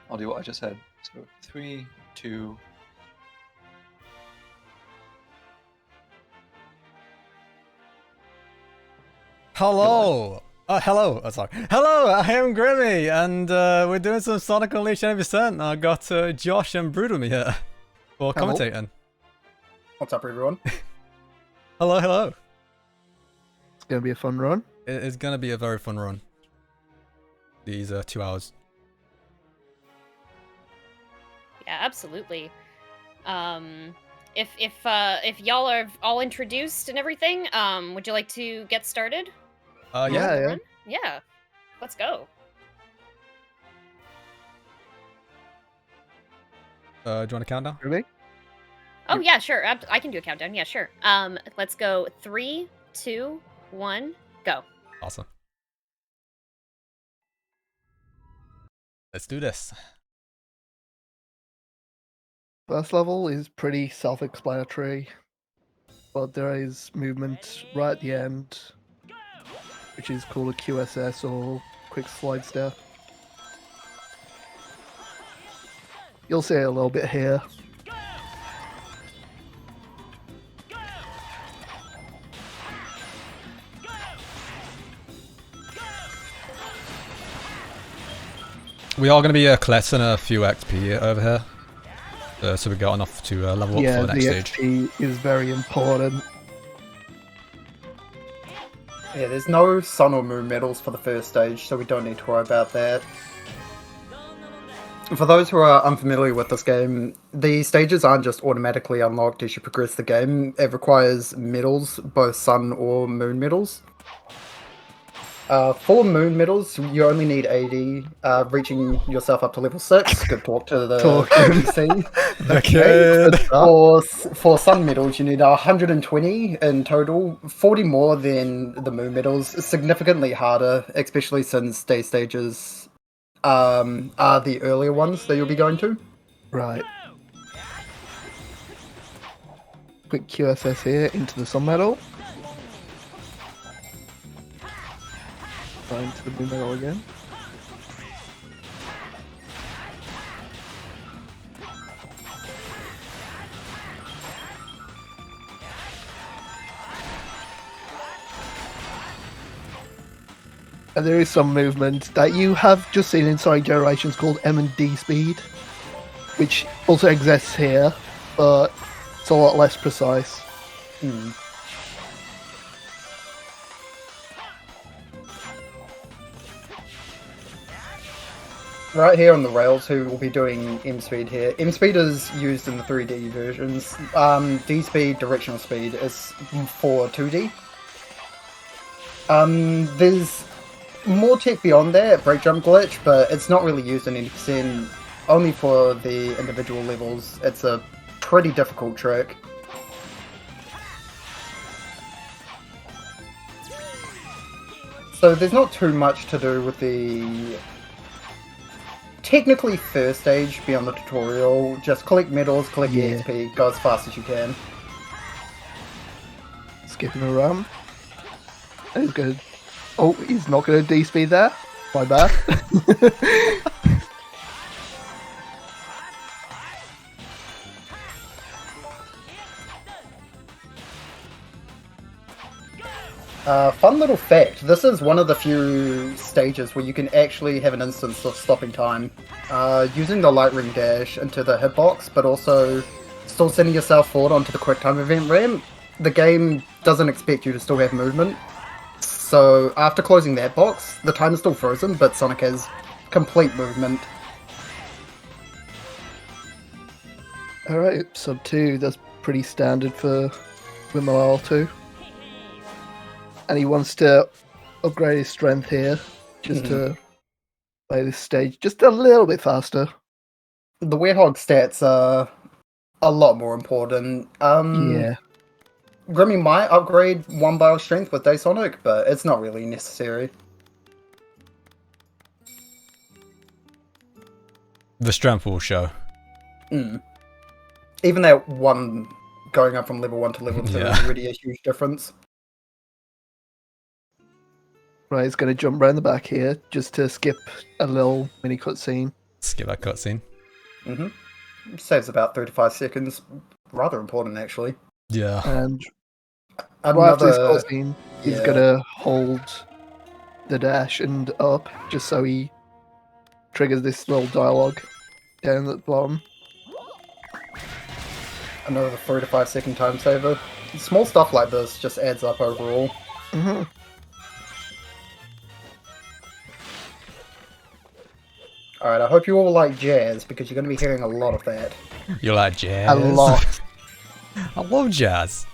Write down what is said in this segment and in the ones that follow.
I'll do what I just said. So 3, 2. Hello! Hello! Oh, sorry. Hello, I am Grimmy, and we're doing some Sonic Unleashed 90%. I got Josh and Brood with me here for Hello. commentating. What's up, everyone? Hello, hello. It's gonna be a fun run. It is going to be a very fun run. These 2 hours. Yeah, absolutely. If y'all are all introduced and everything, would you like to get started? Yeah. Yeah. Let's go. Do you want a countdown? Ruby? Oh yeah, sure. I can do a countdown. Yeah, sure. Let's go. 3, 2, 1, go. Awesome. Let's do this. First level is pretty self-explanatory, but there is movement right at the end, which is called a QSS or quick slide step. You'll see it a little bit here. We are going to be collecting a few XP over here. So we got enough to level up Yeah, for the the next stage. XP is very important. Yeah, there's no sun or moon medals for the first stage, so we don't need to worry about that. For those who are unfamiliar with this game, the stages aren't just automatically unlocked as you progress the game. It requires medals, both sun or moon medals. For moon medals, you only need 80, reaching yourself up to level 6. Good talk to the NPC. For sun medals, you need 120 in total, 40 more than the moon medals. Significantly harder, especially since day stages are the earlier ones that you'll be going to. Right. Quick QSS here into the sun medal. Right into the blue medal again. And there is some movement that you have just seen in Sonic Generations called M and D speed, which also exists here, but it's a lot less precise. Right here on the rails, who will be doing M-Speed here. M-Speed is used in the 3D versions. D-Speed, directional speed, is for 2D. There's more tech beyond that, break jump glitch, but it's not really used in 80%, only for the individual levels. It's a pretty difficult trick. So there's not too much to do with the technically first stage beyond the tutorial. Just collect medals, collect EXP, go as fast as you can. Skipping a run. He's gonna... Oh, he's not gonna D-speed there. My bad. Fun little fact, this is one of the few stages where you can actually have an instance of stopping time. Using the light ring dash into the hitbox, but also still sending yourself forward onto the quick time event ramp. The game doesn't expect you to still have movement. So after closing that box, the time is still frozen, but Sonic has complete movement. Alright, sub 2, that's pretty standard for Wimmo L2. And he wants to upgrade his strength here, just to play this stage just a little bit faster. The Werehog stats are a lot more important. Yeah. Grimmy might upgrade 1 bar of strength with Day Sonic, but it's not really necessary. The strength will show. Even that one going up from level 1 to level 2 is already a huge difference. Right, he's going to jump around the back here just to skip a little mini cutscene. Skip that cutscene. Saves about 3 to 5 seconds. Rather important, actually. Yeah. And right after this Another... cutscene, he's yeah. gonna hold the dash and up just so he triggers this little dialogue down at the bottom. Another 3 to 5 second time saver. Small stuff like this just adds up overall. Mm-hmm. Alright, I hope you all like jazz, because you're going to be hearing a lot of that. You like jazz? A lot. I love jazz.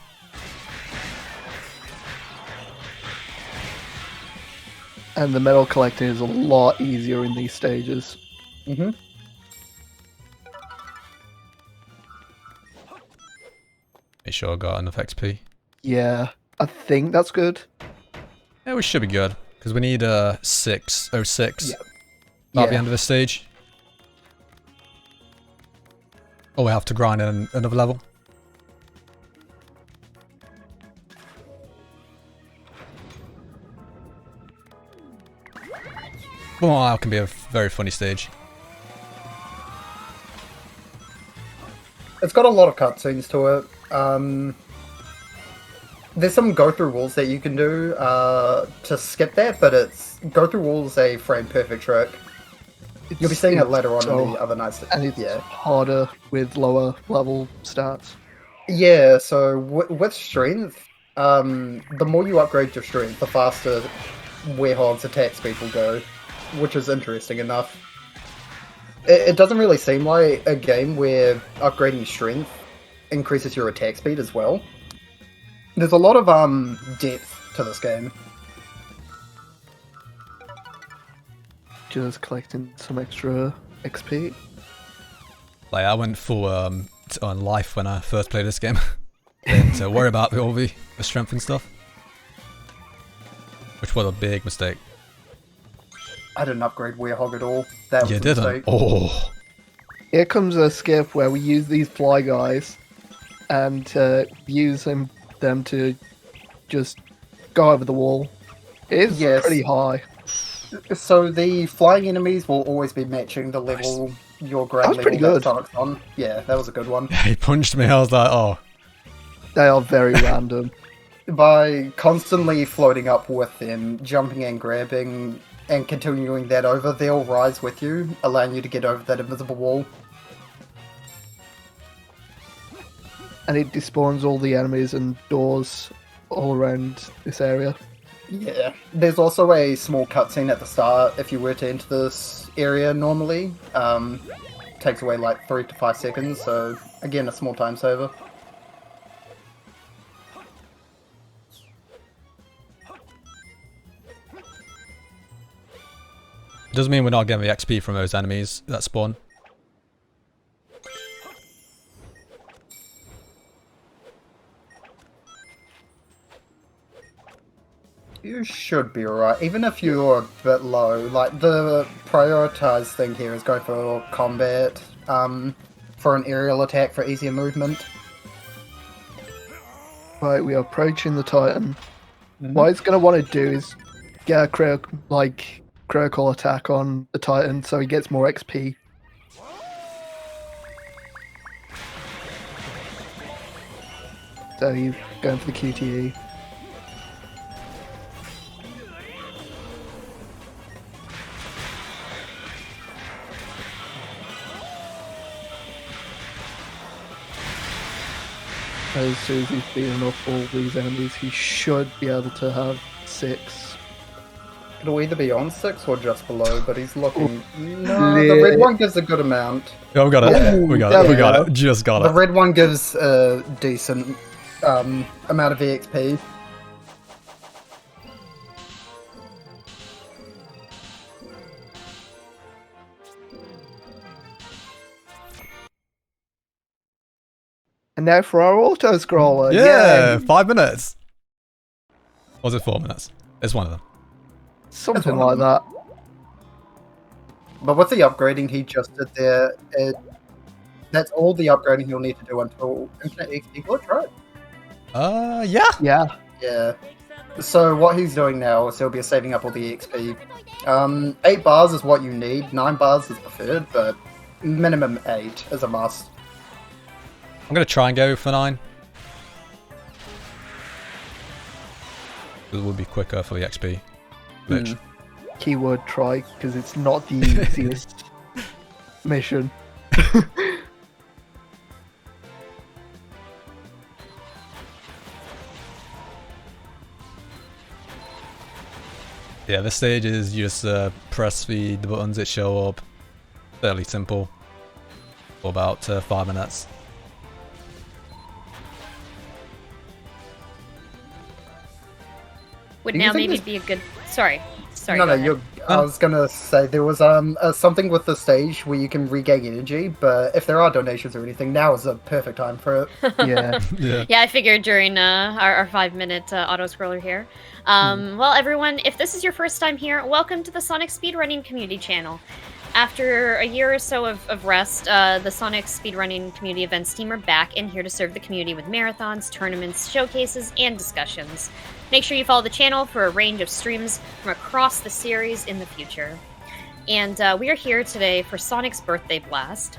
And the metal collecting is a lot easier in these stages. Make sure I got enough XP. Yeah, I think that's good. Yeah, we should be good. Because we need 606 Yeah. at the end of this stage. Oh, we have to grind in another level. Well, that can be a very funny stage. It's got a lot of cutscenes to it. There's some go-through walls that you can do to skip that, but it's go-through walls a frame perfect trick. You'll be seeing it later on in the other nights. And it's Yeah. harder with lower level stats. Yeah, so with strength, the more you upgrade your strength, the faster Werehog's attack speed will go, which is interesting enough. It doesn't really seem like a game where upgrading strength increases your attack speed as well. There's a lot of depth to this game. Just collecting some extra XP. Like, I went full on life when I first played this game. Didn't worry about all the strength and stuff. Which was a big mistake. I didn't upgrade Werehog at all. That was You a didn't? mistake. Oh. Here comes a skip where we use these fly guys and use them to just go over the wall. It is Yes. pretty high. So the flying enemies will always be matching the level your grade That was level pretty good. Sonic's on. Yeah, that was a good one. He punched me, I was like, oh. They are very random. By constantly floating up with them, jumping and grabbing, and continuing that over, they'll rise with you, allowing you to get over that invisible wall. And it despawns all the enemies and doors all around this area. Yeah. There's also a small cutscene at the start if you were to enter this area normally. Takes away like 3 to 5 seconds, so again, a small time saver. Doesn't mean we're not getting the XP from those enemies that spawn. You should be alright, even if you're a bit low. Like, the prioritized thing here is go for combat, for an aerial attack for easier movement. Right, we are approaching the Titan. What he's going to want to do is get a critical attack on the Titan so he gets more XP. So he's going for the QTE. As soon as he's beaten up all these enemies, he should be able to have 6. It'll either be on 6 or just below, but he's looking... No, the red one gives a good amount. Oh, we got it. Ooh, we got there it. We we got go. it. Just got The it. red one gives a decent amount of EXP. And now for our auto scroller. Yeah, Yay! 5 minutes. Was it 4 minutes? It's one of them. Something one like of that. But with the upgrading he just did there, that's all the upgrading you'll need to do until Infinite XP glitch, right? Yeah. Yeah. Yeah. So what he's doing now is he'll be saving up all the XP. 8 bars is what you need, 9 bars is preferred, but minimum 8 is a must. I'm going to try and go for 9. It would be quicker for the XP. Which, Keyword try, because it's not the easiest mission. yeah, this stage is you just press the buttons that show up. Fairly simple. For about 5 minutes. Would Do you now think maybe this- be a good. Sorry. Sorry. No, go no, ahead. I was gonna say there was something with the stage where you can regain energy, but if there are donations or anything, now is a perfect time for it. Yeah. Yeah. Yeah, I figured during our 5-minute auto scroller here. Well, everyone, if this is your first time here, welcome to the Sonic Speedrunning Community channel. After a year or so of rest, the Sonic Speedrunning Community Events team are back and here to serve the community with marathons, tournaments, showcases, and discussions. Make sure you follow the channel for a range of streams from across the series in the future. And we are here today for Sonic's Birthday Blast.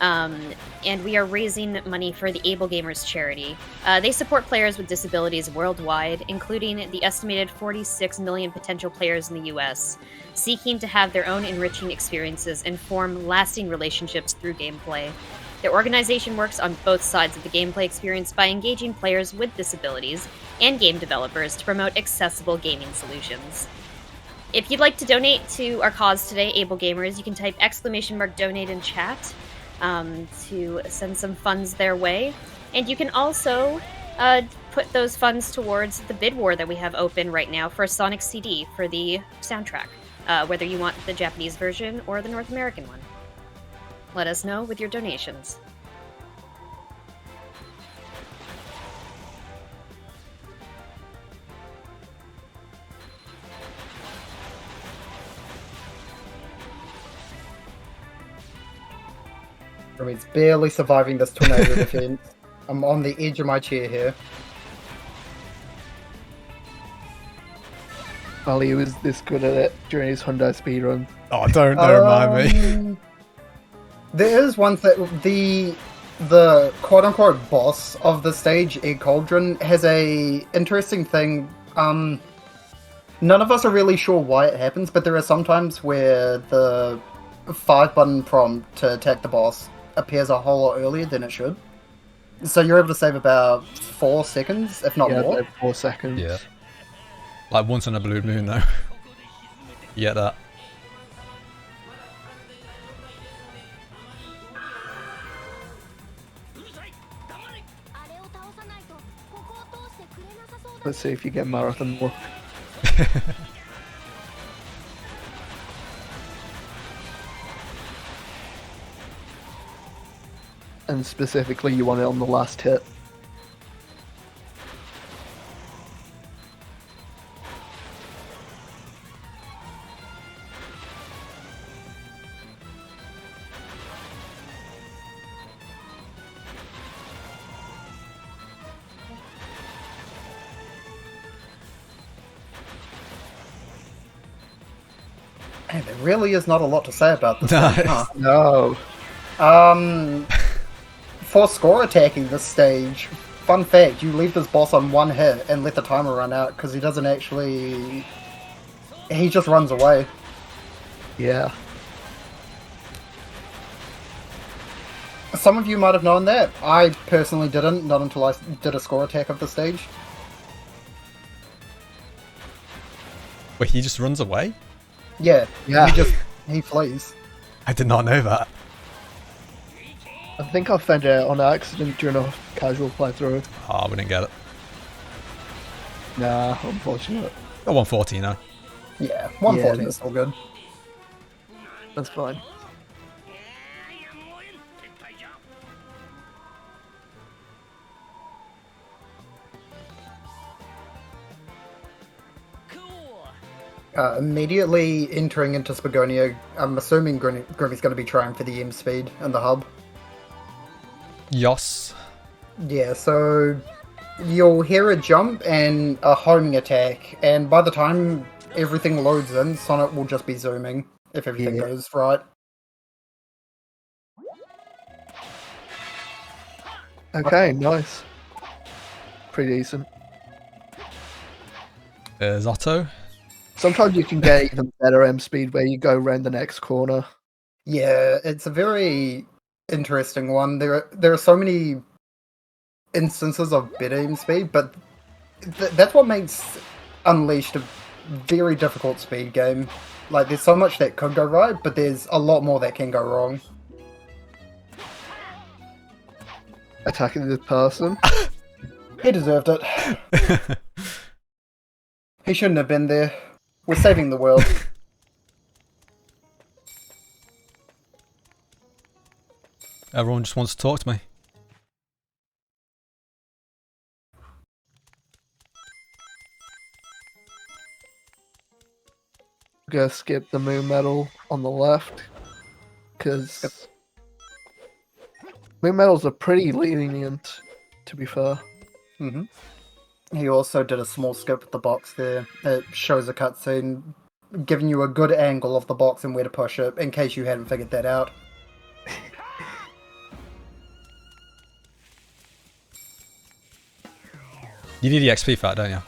And we are raising money for the Able Gamers charity. They support players with disabilities worldwide, including the estimated 46 million potential players in the US, seeking to have their own enriching experiences and form lasting relationships through gameplay. Their organization works on both sides of the gameplay experience by engaging players with disabilities and game developers to promote accessible gaming solutions. If you'd like to donate to our cause today, Able Gamers, you can type !donate in chat to send some funds their way. And you can also put those funds towards the bid war that we have open right now for a Sonic CD for the soundtrack, whether you want the Japanese version or the North American one. Let us know with your donations. I mean, it's barely surviving this tornado defense. I'm on the edge of my chair here. Ali was this good at it during his Hyundai speedrun. Oh, don't remind me. There is one thing. The quote-unquote boss of the stage, Egg Cauldron, has a interesting thing. None of us are really sure why it happens, but there are some times where the 5-button prompt to attack the boss appears a whole lot earlier than it should. So you're able to save about 4 seconds, if not Yeah, more. about 4 seconds. Yeah. Like once in a blue moon, though. You get that. Let's see if you get marathon luck. And specifically, you want it on the last hit. Man, there really is not a lot to say about this Nice. one, huh? No. For score attacking this stage, fun fact, you leave this boss on 1 hit and let the timer run out because he doesn't actually... He just runs away. Yeah. Some of you might have known that. I personally didn't, not until I did a score attack of the stage. Wait, he just runs away? Yeah, Yeah. he flees. I did not know that. I think I found it on accident during a casual playthrough. Oh, I wouldn't get it. Nah, unfortunate. Got 140 now. Yeah, 140 Yeah, is still good. That's fine. Immediately entering into Spagonia, I'm assuming Grimmy's going to be trying for the M speed in the hub. Yos. Yeah, so you'll hear a jump and a homing attack, and by the time everything loads in, Sonic will just be zooming, if everything Yeah. goes right. Okay, nice. Pretty decent. There's Otto. Sometimes you can get even better M speed where you go around the next corner. Yeah, it's a very interesting one. There are so many instances of better aim speed, but that's what makes Unleashed a very difficult speed game. Like, there's so much that could go right, but there's a lot more that can go wrong. Attacking this person. He deserved it. He shouldn't have been there. We're saving the world. Everyone just wants to talk to me. I'm gonna skip the moon medal on the left because moon medals are pretty lenient, to be fair. hmm He also did a small skip at the box there. It shows a cutscene giving you a good angle of the box and where to push it, in case you hadn't figured that out. You need the XP for that, don't you?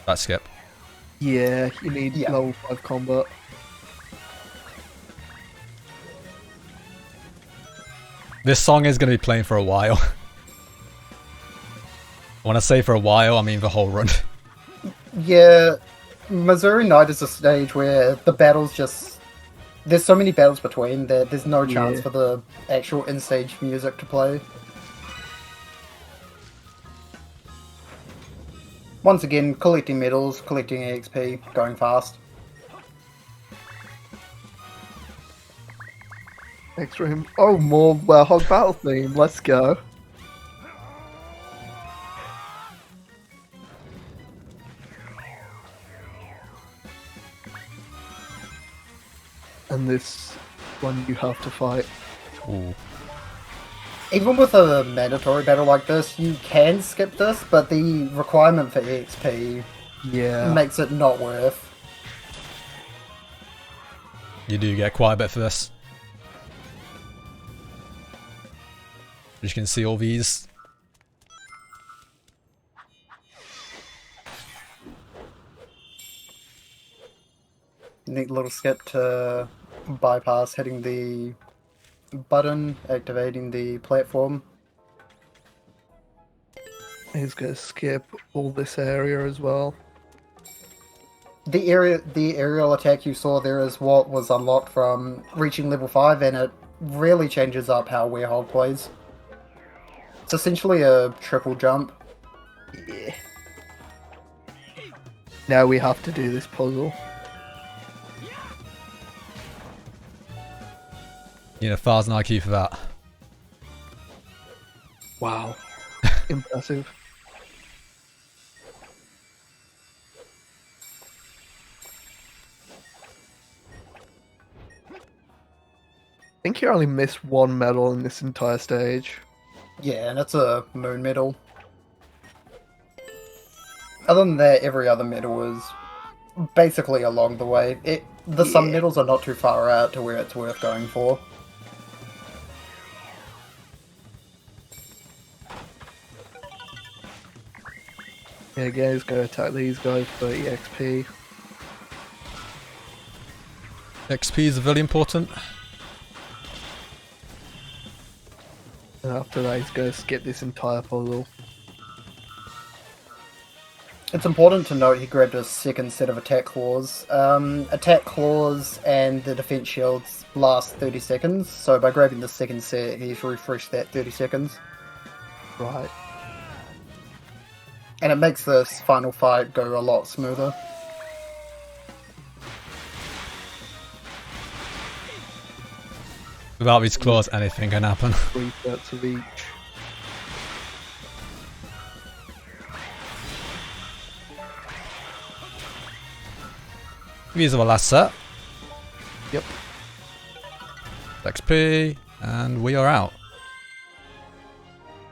That skip. Yeah, you need Yeah. level 5 combat. This song is going to be playing for a while. When I say for a while, I mean the whole run. Yeah, Missouri Night is a stage where the battles just... There's so many battles between that there's no chance Yeah. for the actual in-stage music to play. Once again, collecting medals, collecting XP, going fast. Next room. Oh, more Werehog battle theme. Let's go. And this one you have to fight. Ooh. Even with a mandatory battle like this, you can skip this, but the requirement for XP Yeah. makes it not worth. You do get quite a bit for this. You can see all these. Neat little skip to bypass hitting the button, activating the platform. He's gonna skip all this area as well. The aerial attack you saw there is what was unlocked from reaching level 5, and it really changes up how Werehog plays. It's essentially a triple jump. Yeah. Now we have to do this puzzle. You know, 1,000 IQ for that. Wow. Impressive. I think you only missed one medal in this entire stage. Yeah, and it's a moon medal. Other than that, every other medal is basically along the way. Some medals are not too far out to where it's worth going for. Yeah, again, he's gonna attack these guys for EXP. XP is very important. And after that, he's gonna skip this entire puzzle. It's important to note he grabbed a second set of attack claws. Attack claws and the defense shields last 30 seconds, so by grabbing the second set, he's refreshed that 30 seconds. Right. And it makes this final fight go a lot smoother. Without these claws, anything can happen. 3 sets of each. These are the last set. Yep. XP, and we are out.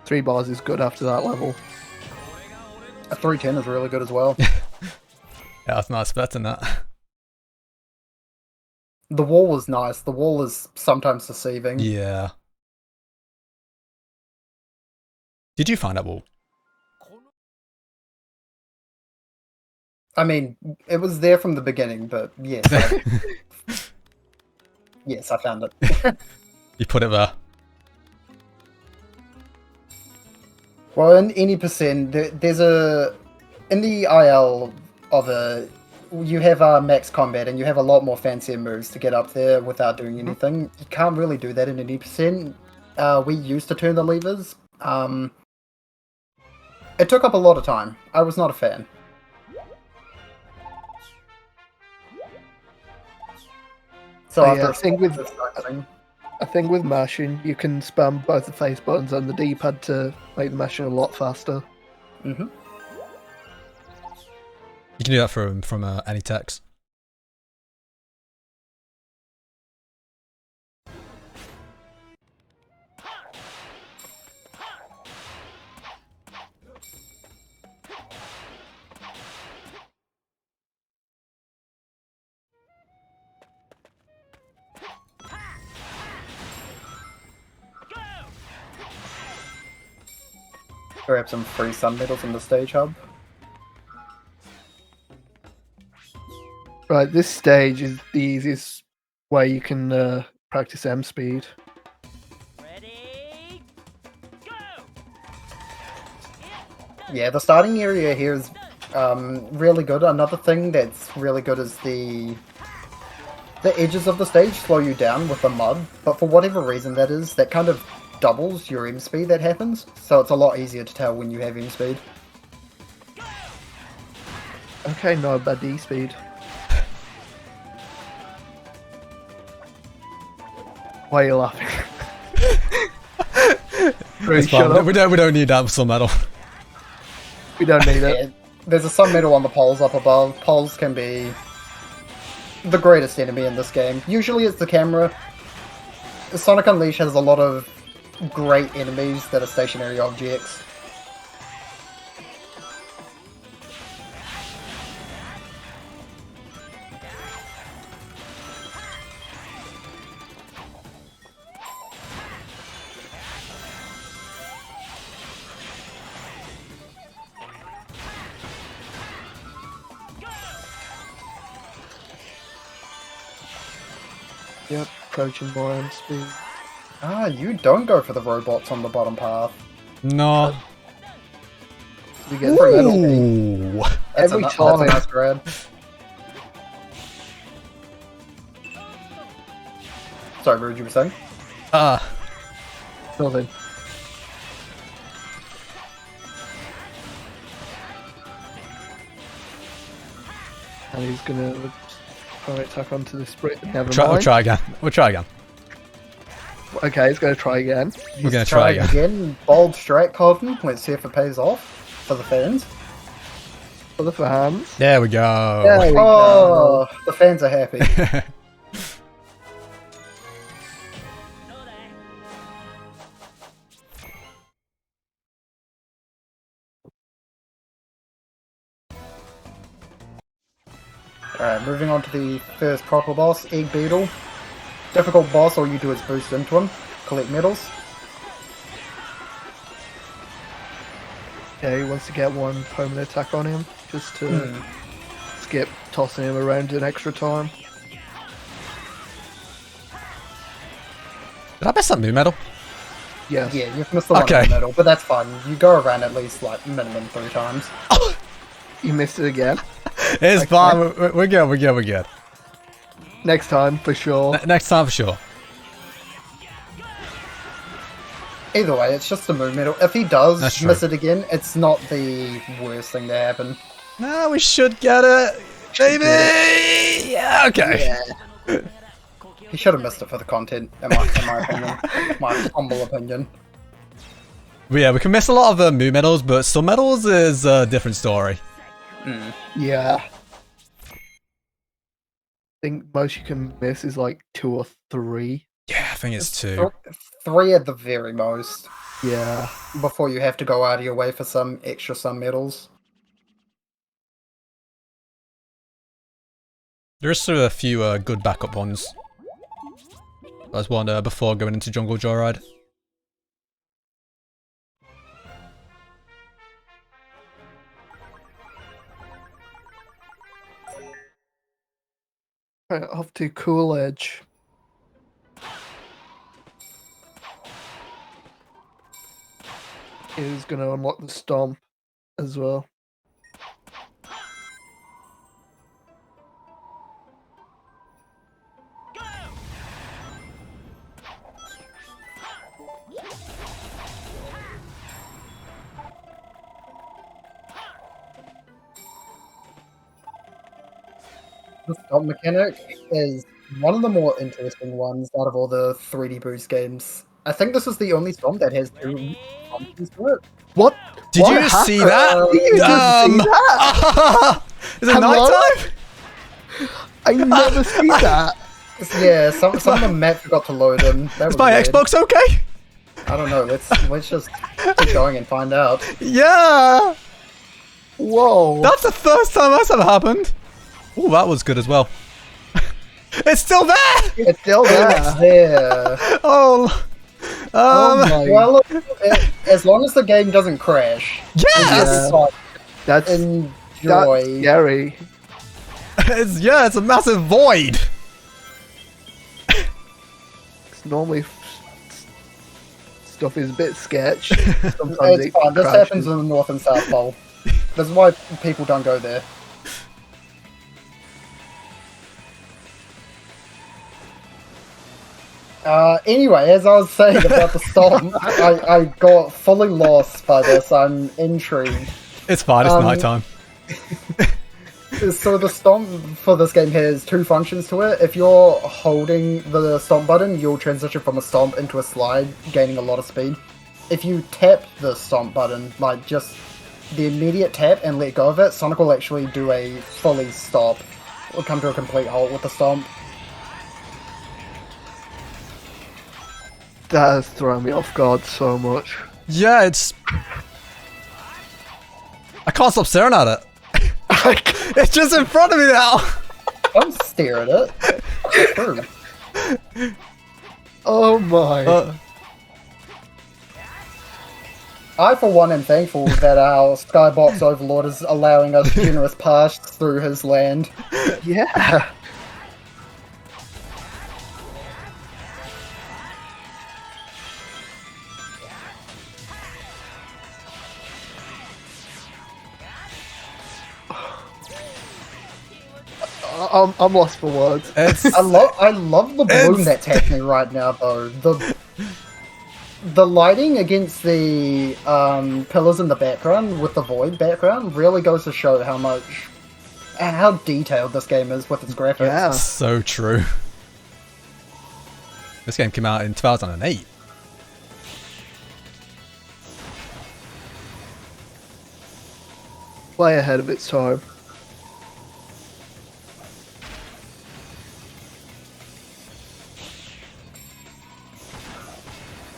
3 bars is good after that level. A 310 is really good as well. Yeah, I was not expecting that. The wall was nice. The wall is sometimes deceiving. Yeah. Did you find that wall? I mean, it was there from the beginning, but yes. Yes, I found it. You put it there. Well, in any percent, there's a... In the IL of a... You have max combat, and you have a lot more fancier moves to get up there without doing anything. You can't really do that in any percent. We used to turn the levers. It took up a lot of time. I was not a fan. So Oh, yeah, after I think with mashing, you can spam both the face buttons and the D-pad to make the mashing a lot faster. hmm You can do that from any text. Grab some free sun medals in the stage hub. Right, this stage is the easiest way you can practice M speed. Yeah, the starting area here is really good. Another thing that's really good is the edges of the stage slow you down with the mud, but for whatever reason that is, that kind of doubles your M speed that happens, so it's a lot easier to tell when you have M speed. Okay, not a bad D speed. Why are you laughing? It's Shut fine. up. We don't need that Sun Medal. We don't need it. Yeah, there's a sun medal on the poles up above. Poles can be the greatest enemy in this game. Usually it's the camera. Sonic Unleashed has a lot of great enemies that are stationary objects. Yep, approaching more M speed. Ah, you don't go for the robots on the bottom path. No. We get free medal. Ooh. That's Every that's a time. nice grab. Sorry, Rude, you were saying? Nothing. And he's gonna try and attack onto the sprint. Never We'll mind. try again. We'll try again. Okay, he's gonna try again. We're gonna try again. again. Bold strike, Coven. Let's see if it pays off for the fans. For the fans. There we go. There we Oh, the fans are happy. Alright, moving on to the first proper boss, Egg Beetle. Difficult boss, all you do is boost into him, collect medals. Yeah, he wants to get one permanent attack on him, just to skip tossing him around an extra time. Did I miss that new medal? Yes. Yeah, you've missed the one Okay. in the middle, but that's fine. You go around at least, like, minimum 3 times. You missed it again. It's fine. We're good. We're good. We're good. Next time, for sure. Next time for sure. Either way, it's just a moon medal. If he does That's true. miss it again, it's not the worst thing to happen. No, we should get it. Maybe. Yeah. Okay. He should have missed it for the content, in my opinion. My humble opinion. But yeah, we can miss a lot of the Moo medals, but some medals is a different story. Yeah. I think most you can miss is like 2 or 3. Yeah, I think it's 2. 3 at the very most. Yeah. before you have to go out of your way for some extra sun medals. There's still a few good backup ones. There's one before going into Jungle Joyride. Right, off to Cool Edge. Is going to unlock the Stomp as well. The stomp mechanic is one of the more interesting ones out of all the 3D Boost games. I think this is the only stomp that has two functions to it. What? Did What you just see happened? that? Did you just see that? Is it Hello? nighttime? I never see that. Yeah, some of the map forgot to load in. That Is was my weird. Xbox okay? I don't know. Let's just keep going and find out. Yeah! Whoa. That's the first time that's ever happened. Oh, that was good as well. It's still there! It's still It's there. there. Oh, Oh my. Well, as long as the game doesn't crash, yes! Yeah. That's enjoy. scary. It's a massive void. Normally stuff is a bit sketch. Sometimes It's it fine. This crashes. happens in the North and South Pole. This is why people don't go there. Anyway, as I was saying about the stomp, I got fully lost by this. I'm intrigued. It's fine, it's Um, nighttime. So the stomp for this game has two functions to it. If you're holding the stomp button, you'll transition from a stomp into a slide, gaining a lot of speed. If you tap the stomp button, like just the immediate tap and let go of it, Sonic will actually do a fully stop. Will come to a complete halt with the stomp. That has thrown me off guard so much. Yeah, it's... I can't stop staring at it. It's just in front of me now. Don't stare at it. It's true. Oh my. I, for one, am thankful that our Skybox Overlord is allowing us generous pass through his land. Yeah. I'm lost for words. It's... I love the bloom It's- that's happening right now, though. The lighting against the pillars in the background with the void background really goes to show how detailed this game is with its graphics. Yeah. so true. This game came out in 2008. Way ahead of its time.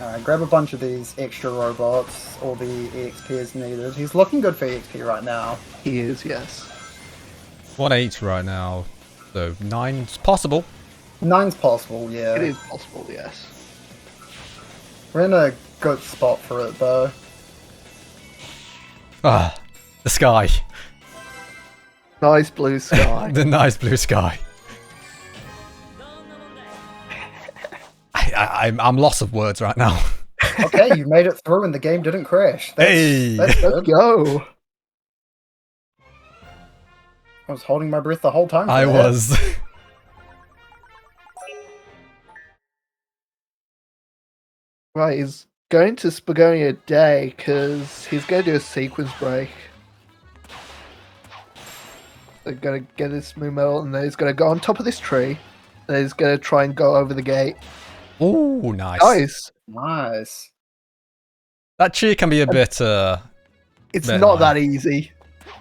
Alright, grab a bunch of these extra robots. All the EXP is needed. He's looking good for EXP right now. He is, yes. 1-8 right now. So 9's possible. 9's possible, yeah. It is possible, yes. We're in a good spot for it, though. Ah, the sky. Nice blue sky. The nice blue sky. I'm lost of words right now. Okay, you made it through and the game didn't crash. Hey! That's Let's good. go. I was holding my breath the whole time. for I that. was. Right, he's going to Spagonia Day because he's going to do a sequence break. They're going to get his Moon Medal and then he's going to go on top of this tree. And he's going to try and go over the gate. Ooh, nice. Nice. Nice. That tree can be a bit, It's Very not nice. that easy.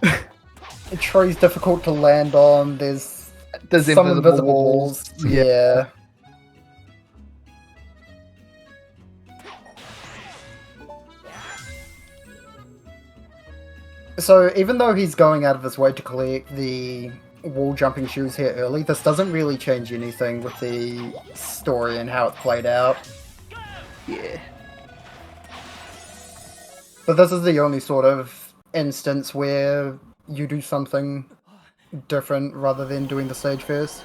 The tree's difficult to land on. There's There's some invisible invisible walls. walls. Yeah. So even though he's going out of his way to collect the wall jumping shoes here early, this doesn't really change anything with the story and how it's played out. Yeah. But this is the only sort of instance where you do something different rather than doing the stage first.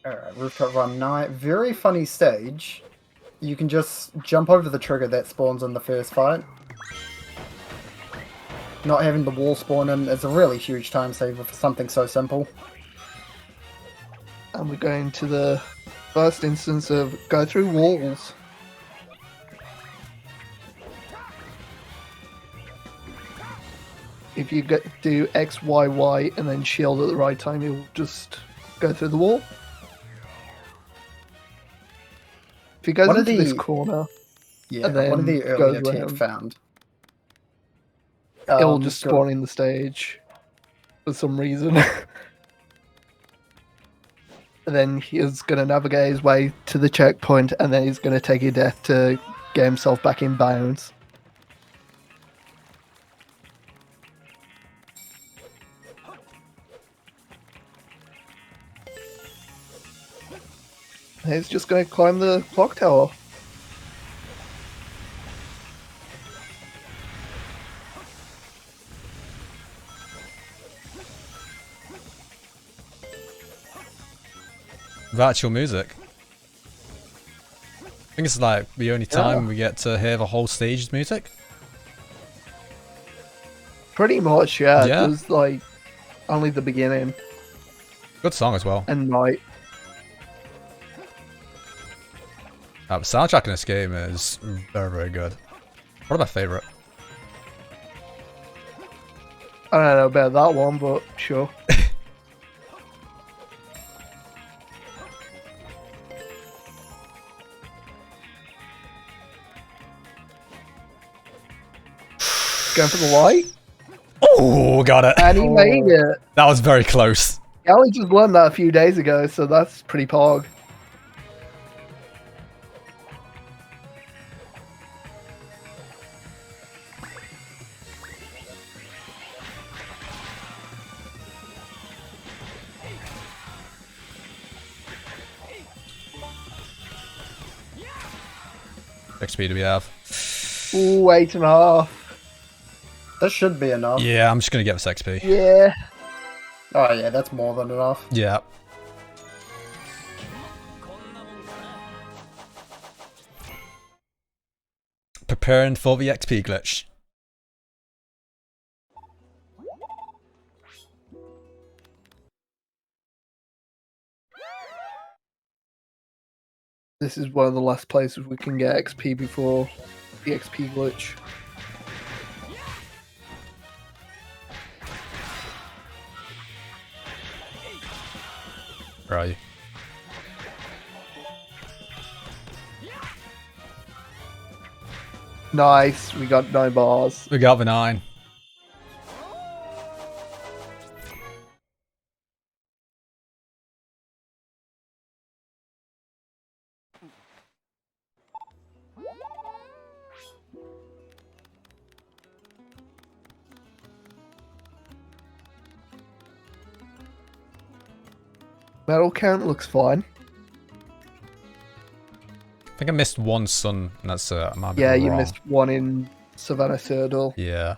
Alright, Rooftop Run Night. Very funny stage. You can just jump over the trigger that spawns in the first fight. Not having the wall spawn in is a really huge time saver for something so simple. And we're going to the first instance of go through walls. If you do X, Y, Y, and then shield at the right time, you'll just go through the wall. If he goes One of into this the- corner, Yeah, And then one of the goes earlier tech around. found. it'll just go- spawn in the stage for some reason. And then he's going to navigate his way to the checkpoint, and then he's going to take a death to get himself back in bounds. And he's just going to climb the clock tower. Virtual music. I think it's like the only time we get to hear the whole stage's music. Pretty much, yeah. Yeah. There's like only the beginning Good song as well. and night. The soundtrack in this game is very, very good. One of my favourite. I don't know about that one, but sure. Going for the light, Oh, got it. and he made it. That was very close. I only just learned that a few days ago, so that's pretty pog. XP do we have? Ooh, 8.5. This should be enough. Yeah, I'm just gonna get this XP. Yeah. Oh yeah, that's more than enough. Yeah. Preparing for the XP glitch. This is one of the last places we can get XP before the XP glitch. Where are you? Nice, we got 9 bars. We got the 9. Metal count looks fine. I think I missed one sun, and that's I might be Yeah, you wrong. missed one in Savannah Cerdal. Yeah.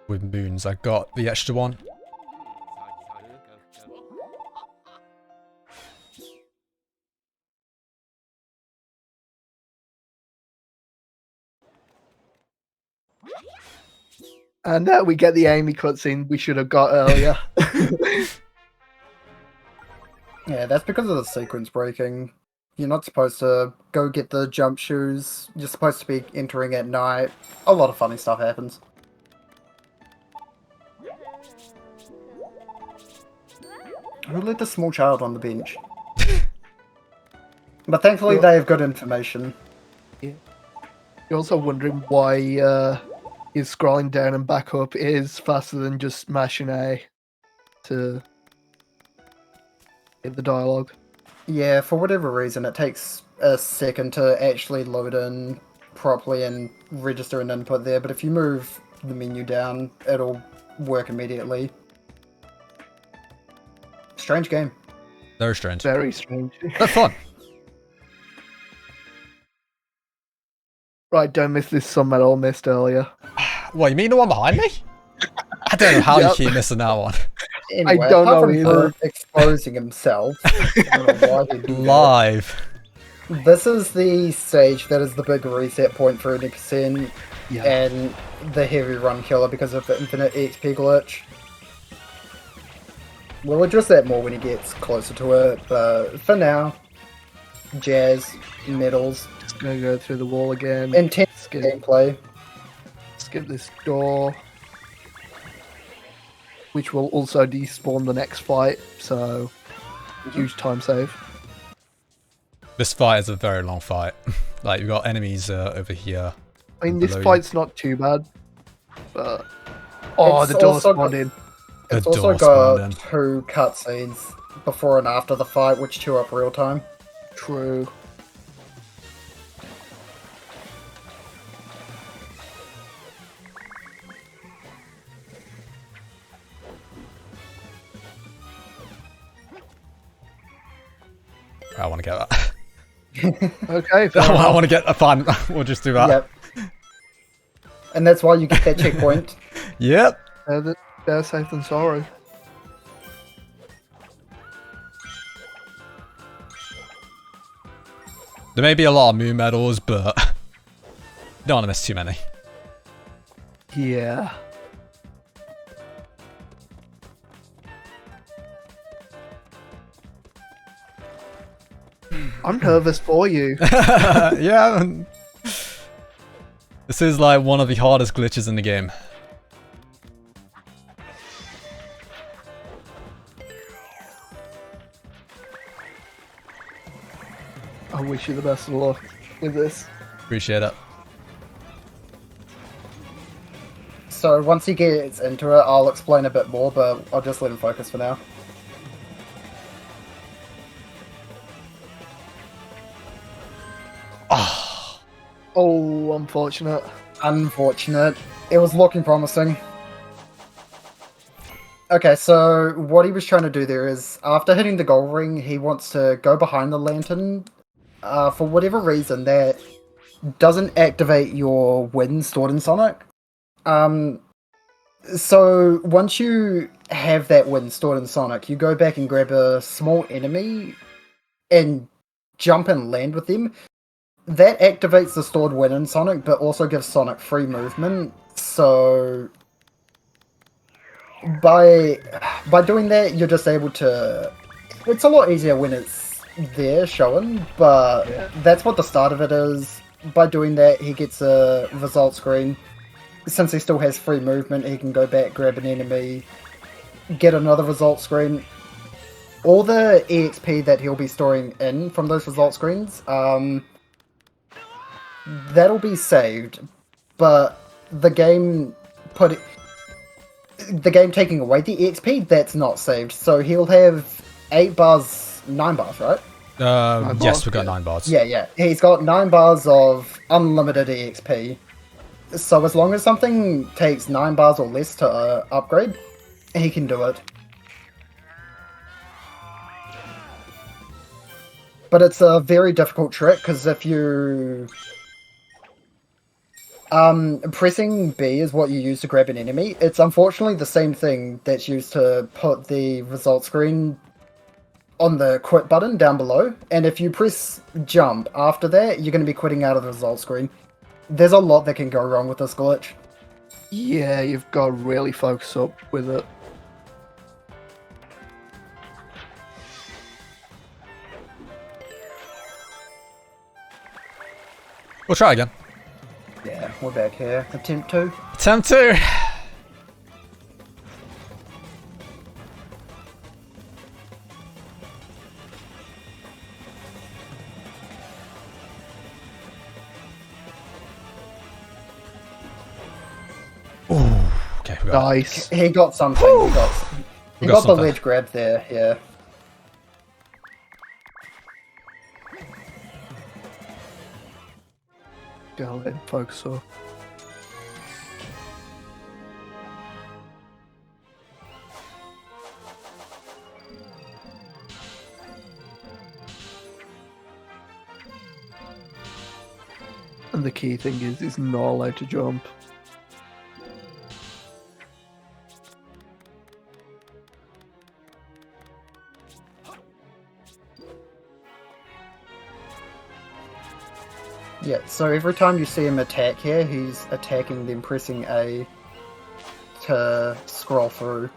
With moons, I got the extra one. And now we get the Amy cutscene we should have got earlier. Yeah, that's because of the sequence breaking. You're not supposed to go get the jump shoes. You're supposed to be entering at night. A lot of funny stuff happens. Who let the small child on the bench? But thankfully Well- they have good information. You're also wondering why his scrolling down and back up is faster than just mashing A to get the dialogue. Yeah, for whatever reason, it takes a second to actually load in properly and register an input there, but if you move the menu down, it'll work immediately. Strange game. Very strange. Very strange. But fun. Right, don't miss this Sun Metal missed earlier. What, you mean the one behind me? I don't know how Yep. you keep missing that one. Anyway, don't apart know from either. exposing himself, I don't know why he'd do that. Live. This is the stage that is the big reset point for 80% Yeah. and the heavy run killer because of the infinite XP glitch. We'll address that more when he gets closer to it, but for now, jazz, medals, Just gonna go through the wall again. intense skip, gameplay. skip this door. Which will also despawn the next fight, so huge time save. This fight is a very long fight. Like, you've got enemies over here. I mean, this Below you. fight's not too bad, but oh, It's the door also spawned got- in. It's The also door spawned in. got 2 cutscenes before and after the fight, which chew up real time. True. I want to get that. Okay, fair I enough. want to get a fun. We'll just do that. Yep. And that's why you get that checkpoint. Yep. Better safe than sorry. There may be a lot of moon medals, but don't want to miss too many. Yeah. I'm nervous for you. Yeah. This is like one of the hardest glitches in the game. I wish you the best of luck with this. Appreciate it. So once he gets into it, I'll explain a bit more, but I'll just let him focus for now. Oh, unfortunate. Unfortunate. It was looking promising. Okay, so what he was trying to do there is, after hitting the gold ring, he wants to go behind the lantern. For whatever reason, that doesn't activate your win stored in Sonic. So once you have that win stored in Sonic, you go back and grab a small enemy and jump and land with them. That activates the stored win in Sonic, but also gives Sonic free movement. So by doing that, you're just able to. It's a lot easier when it's there showing, but that's what the start of it is. By doing that, he gets a result screen. Since he still has free movement, he can go back, grab an enemy, get another result screen. All the EXP that he'll be storing in from those result screens, that'll be saved, but the game taking away the EXP, that's not saved. So he'll have 8 bars, 9 bars, right? Nine Yes, bars, we've got yeah. 9 bars. Yeah. He's got 9 bars of unlimited EXP. So as long as something takes 9 bars or less to upgrade, he can do it. But it's a very difficult trick, because if you... pressing B is what you use to grab an enemy. It's unfortunately the same thing that's used to put the result screen on the quit button down below. And if you press jump after that, you're going to be quitting out of the result screen. There's a lot that can go wrong with this glitch. Yeah, you've got to really focus up with it. We'll try again. Yeah, we're back here. Attempt 2. Attempt 2. Ooh, okay, we got it. Nice. He got something. He got got the something. ledge grab there. Yeah. Go ahead, focus on. And the key thing is, he's not allowed to jump. Yeah, so every time you see him attack here, he's attacking, then pressing A to scroll through.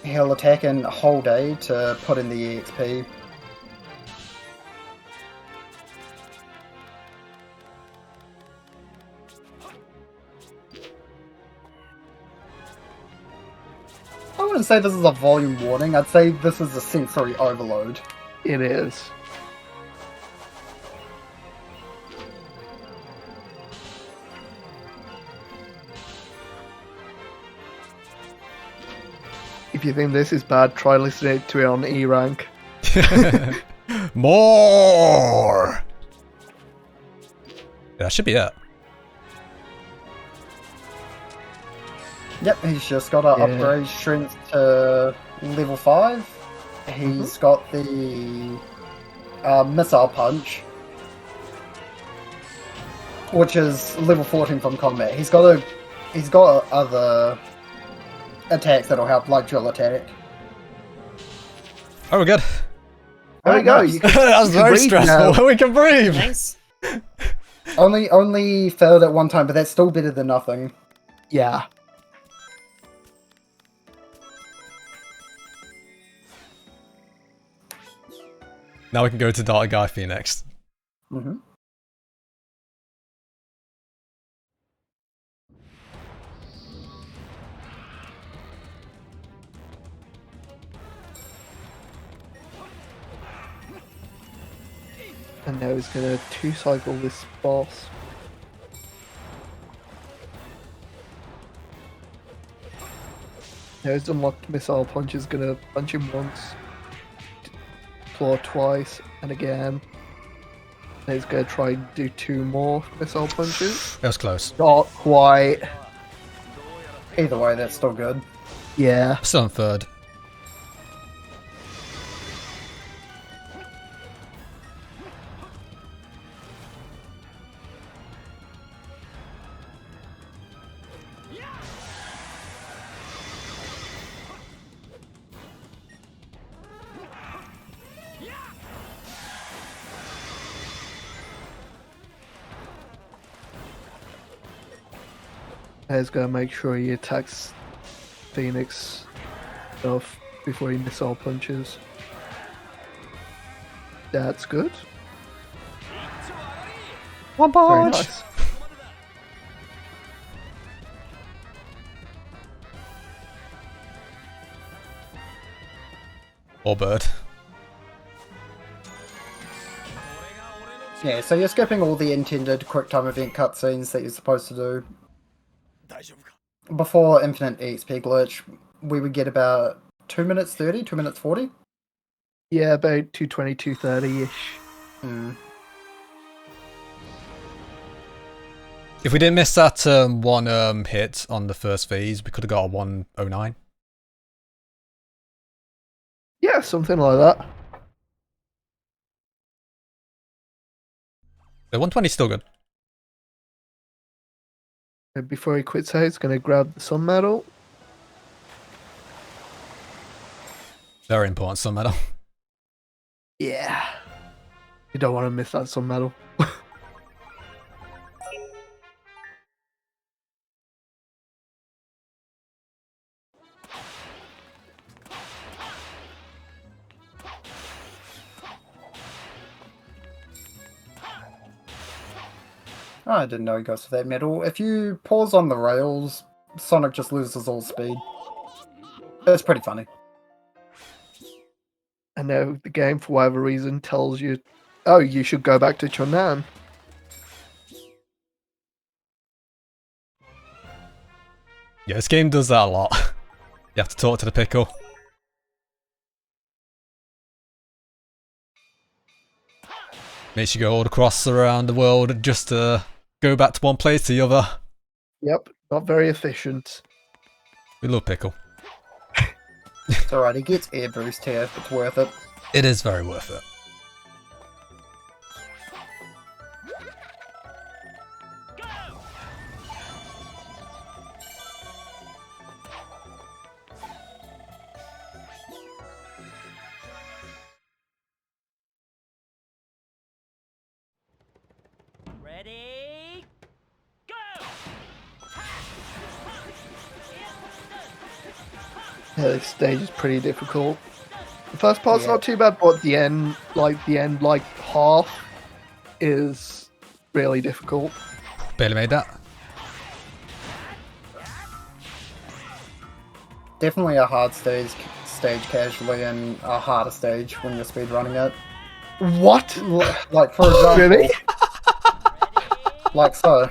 He'll attack and hold A to put in the EXP. I wouldn't say this is a volume warning, I'd say this is a sensory overload. It is. If you think this is bad, try listening to it on E rank. More. Yeah, that should be it. Yep, he's just got to Yeah. upgrade strength to level 5. He's got the missile punch, which is level 14 from combat. He's got other attacks that'll help, like drill attack. Oh, we're good. There we go. nice. You can, That was you can very breathe stressful. now. We can breathe. Nice. Only failed at one time, but that's still better than nothing. Yeah. Now we can go to Dark Guy Phoenix. hmm And now he's gonna 2-cycle this boss. Now his unlocked missile punch is gonna punch him once, claw twice, and again. Now he's gonna try and do 2 more missile punches. That was close. Not quite. Either way, that's still good. Yeah. Still on third. Now he's gonna make sure he attacks Phoenix stuff before he missile punches. That's good. One Very punch. nice. Or bird. Yeah, so you're skipping all the intended quick time event cutscenes that you're supposed to do. Before Infinite EXP glitch, we would get about 2 minutes 30, 2 minutes 40. Yeah, about 220, 230-ish. Mm. If we didn't miss that one hit on the first phase, we could have got a 109. Yeah, something like that. The 120 is still good. And before he quits out, he's gonna grab the sun medal. Very important, sun medal. Yeah. You don't want to miss that sun medal. Oh, I didn't know he goes for that medal. If you pause on the rails, Sonic just loses all speed. It's pretty funny. And now the game, for whatever reason, tells you, oh, you should go back to Chunnan. Yeah, this game does that a lot. You have to talk to the pickle. Makes you go all across around the world just to go back to one place to the other. Yep, not very efficient. We love pickle. It's alright, he gets air boost here. It's worth it. It is very worth it. Ready? Go! Yeah, this stage is pretty difficult. The first part's Yeah. not too bad, but the end, like half, is really difficult. Barely made that. Definitely a hard stage casually, and a harder stage when you're speedrunning it. What? Like, for example, Really? like so.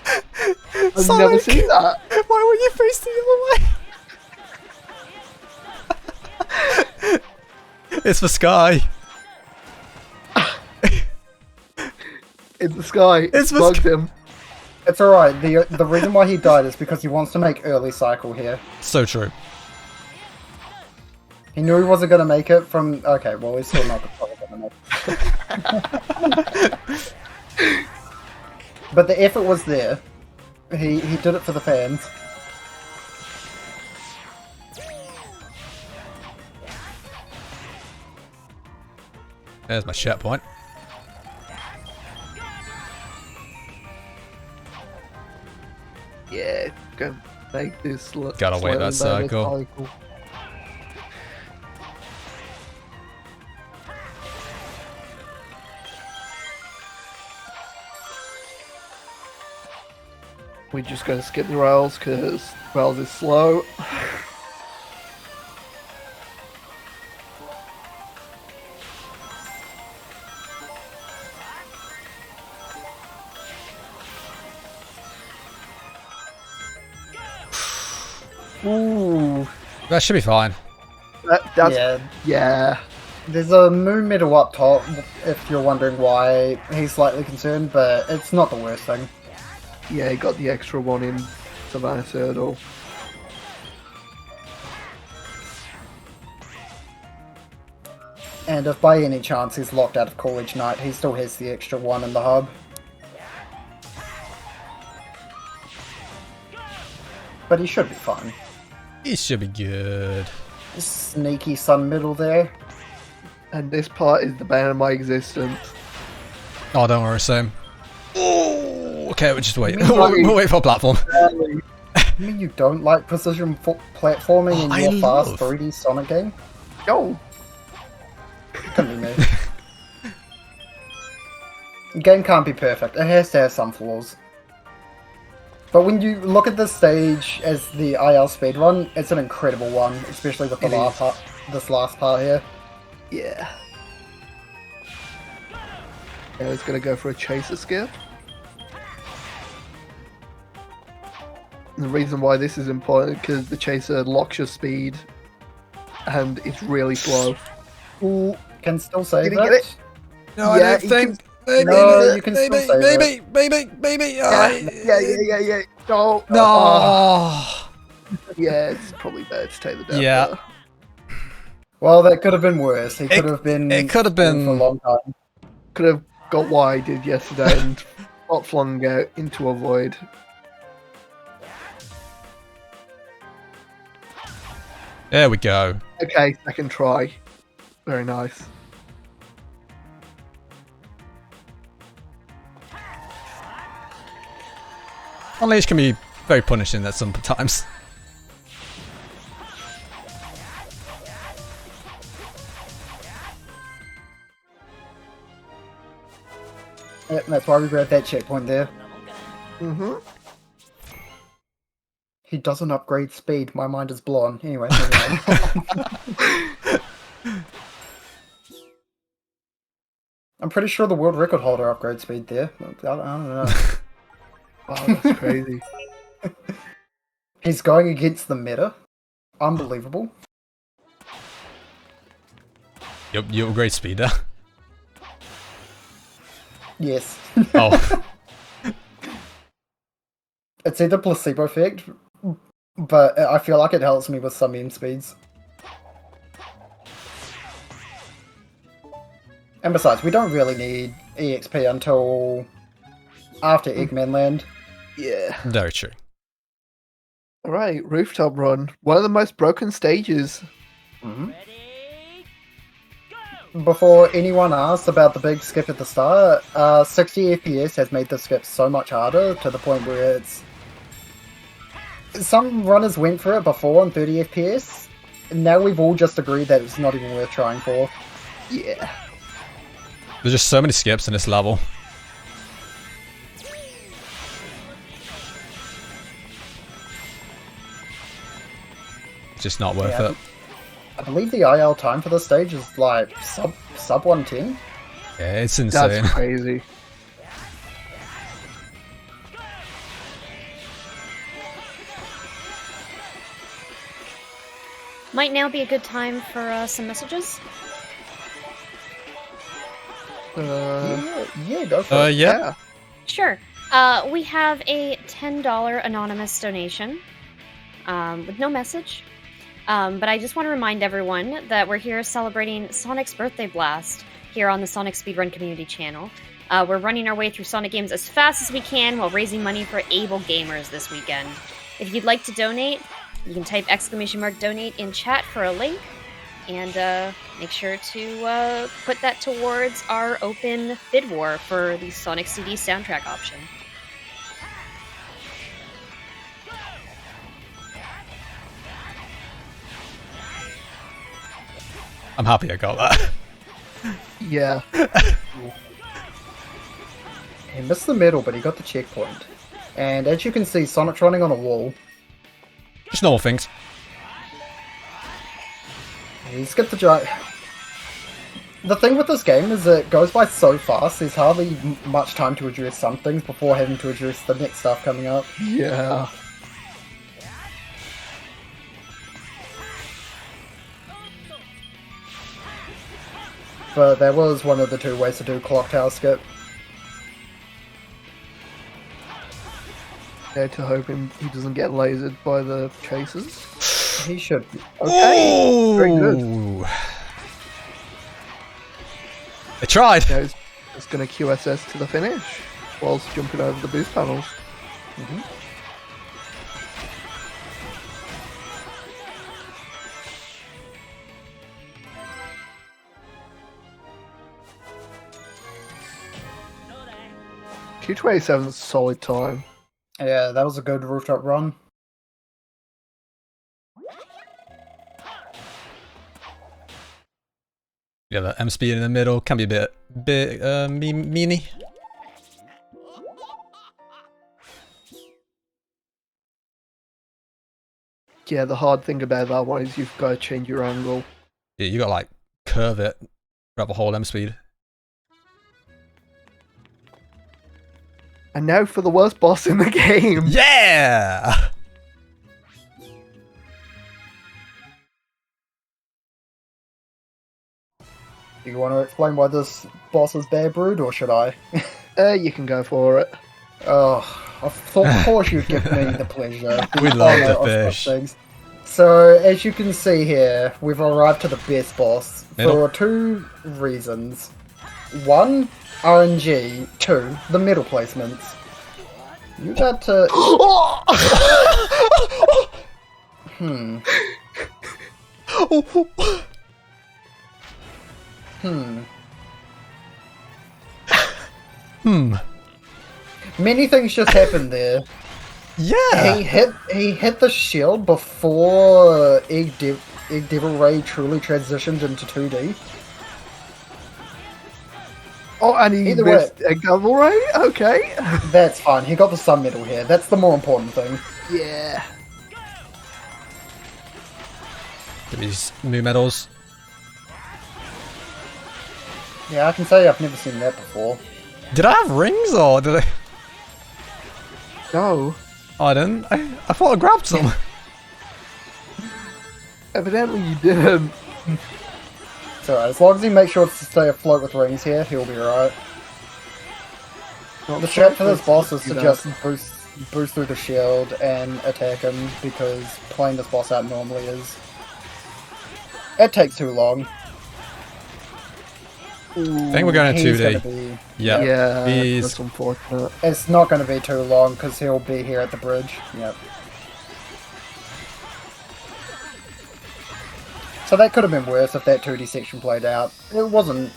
I've never seen that. Why were you facing the other way? It's for Sky. In the sky. It's for Bugged him. It's alright. The reason why he died is because he wants to make early cycle here. So true. He knew he wasn't going to make it from... Okay, well, he's still not probably going to make it. But the effort was there. He did it for the fans. There's my checkpoint. Yeah, go make this look. Gotta wait that cycle. We're just gonna skip the rails because rails is slow. Ooh, That should be fine. that's Yeah. yeah. There's a moon medal up top, if you're wondering why he's slightly concerned, but it's not the worst thing. Yeah, he got the extra one in Savannah Hurdle. And if by any chance he's locked out of College Night, he still has the extra one in the hub. But he should be fine. He should be good. Sneaky sun middle there. And this part is the bane of my existence. Oh, don't worry, Sam. Oh, okay, we'll just wait. You mean We'll wait for a platform. I mean, you don't like precision platforming in I your fast love- 3D Sonic game? Yo, Couldn't be me. The game can't be perfect. It has to have some flaws. But when you look at this stage as the IL speedrun, it's an incredible one, especially with the last part, this last part here. yeah. I was gonna go for a chaser skip. The reason why this is important because the chaser locks your speed, and it's really slow. Ooh, can still save Did he get it? No, Yeah, I don't you think. Maybe, No, you can still maybe, save maybe, maybe. Yeah. No. No. Yeah, it's probably better to take the death. Yeah. there. Well, that could have been worse. He could have been. it could have in for a been- long time. Could have got what I did yesterday and got flung out into a void. There we go. Okay, second try. Very nice. Unleash can be very punishing at some times. Yep, that's why we grabbed that checkpoint there. Mm-hmm. He doesn't upgrade speed. My mind is blown. Anyway. moving on. I'm pretty sure the world record holder upgrades speed there. I don't know. Wow, that's crazy. He's going against the meta. Unbelievable. You upgrade speeder. Yes. Oh. It's either placebo effect, but I feel like it helps me with some M speeds. And besides, we don't really need EXP until after Eggman Land. Yeah. Very true. Alright, Rooftop Run. One of the most broken stages. Mhm. Ready, go! Before anyone asks about the big skip at the start, 60 FPS has made the skip so much harder to the point where it's... Some runners went for it before on 30 FPS, and now we've all just agreed that it's not even worth trying for. Yeah. There's just so many skips in this level. It's just not worth Yeah. it. I believe the IL time for this stage is like sub 110. Yeah, it's insane. That's crazy. Might now be a good time for some messages. Yeah, go for it. Yeah. Sure. We have a $10 anonymous donation with no message. But I just want to remind everyone that we're here celebrating Sonic's birthday blast here on the Sonic Speedrun Community channel. We're running our way through Sonic games as fast as we can while raising money for able gamers this weekend. If you'd like to donate, you can type !donate in chat for a link, and make sure to put that towards our open bid war for the Sonic CD soundtrack option. I'm happy I got that. Yeah. He missed the medal, but he got the checkpoint. And as you can see, Sonic's running on a wall. Just normal things. He skipped the jump. The thing with this game is it goes by so fast, there's hardly much time to address some things before having to address the next stuff coming up. Yeah. But that was one of the two ways to do Clock Tower skip. Yeah, to hope he doesn't get lasered by the chasers. He should be. Okay. Very good. Ooh. I tried. Now he's going to QSS to the finish whilst jumping over the boost panels. Q27's a solid time. Yeah, that was a good rooftop run. Yeah, the M speed in the middle can be a bit meany. Yeah, the hard thing about that one is you've got to change your angle. Yeah, you got like curve it, grab a whole M speed. And now for the worst boss in the game. Yeah. You want to explain why this boss is bad brewed, or should I? You can go for it. Oh, I thought of course you'd give me the pleasure. We love of the such fish. things. So, as you can see here, we've arrived to the best boss Middle. for two reasons. One, RNG. Two, the middle placements. You got to... Hmm. Many things just happened there. Yeah. He hit the shield before Egg Devil Ray truly transitioned into 2D. Oh, and he Either missed a double ray? Okay. That's fine. He got the sun medal here. That's the more important thing. Yeah. Give these new medals. Yeah, I can say I've never seen that before. Did I have rings or did I? No. I didn't. I thought I grabbed some. Evidently you didn't. So as long as he makes sure to stay afloat with rings here, he'll be alright. The strat for this boss is to just boost through the shield and attack him, because playing this boss out normally is... It takes too long. I think we're going to He's 2D. gonna be... Yeah. Yeah, He's- that's unfortunate. It's not going to be too long, because he'll be here at the bridge. Yep. So that could have been worse if that 2D section played out. It wasn't...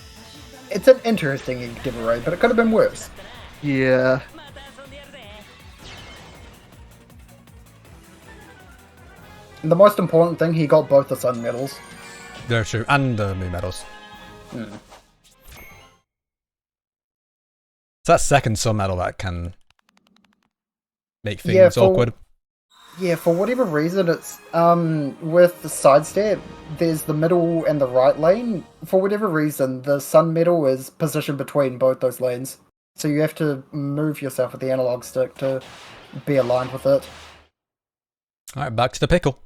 It's an interesting giveaway, but it could have been worse. Yeah. And the most important thing, he got both the Sun medals. They're true. And the new medals. Hmm. It's that second sun medal that can make things Yeah, for- awkward. Yeah, for whatever reason, it's with the sidestep, there's the middle and the right lane. For whatever reason, the sun medal is positioned between both those lanes, so you have to move yourself with the analog stick to be aligned with it. Alright, back to the pickle.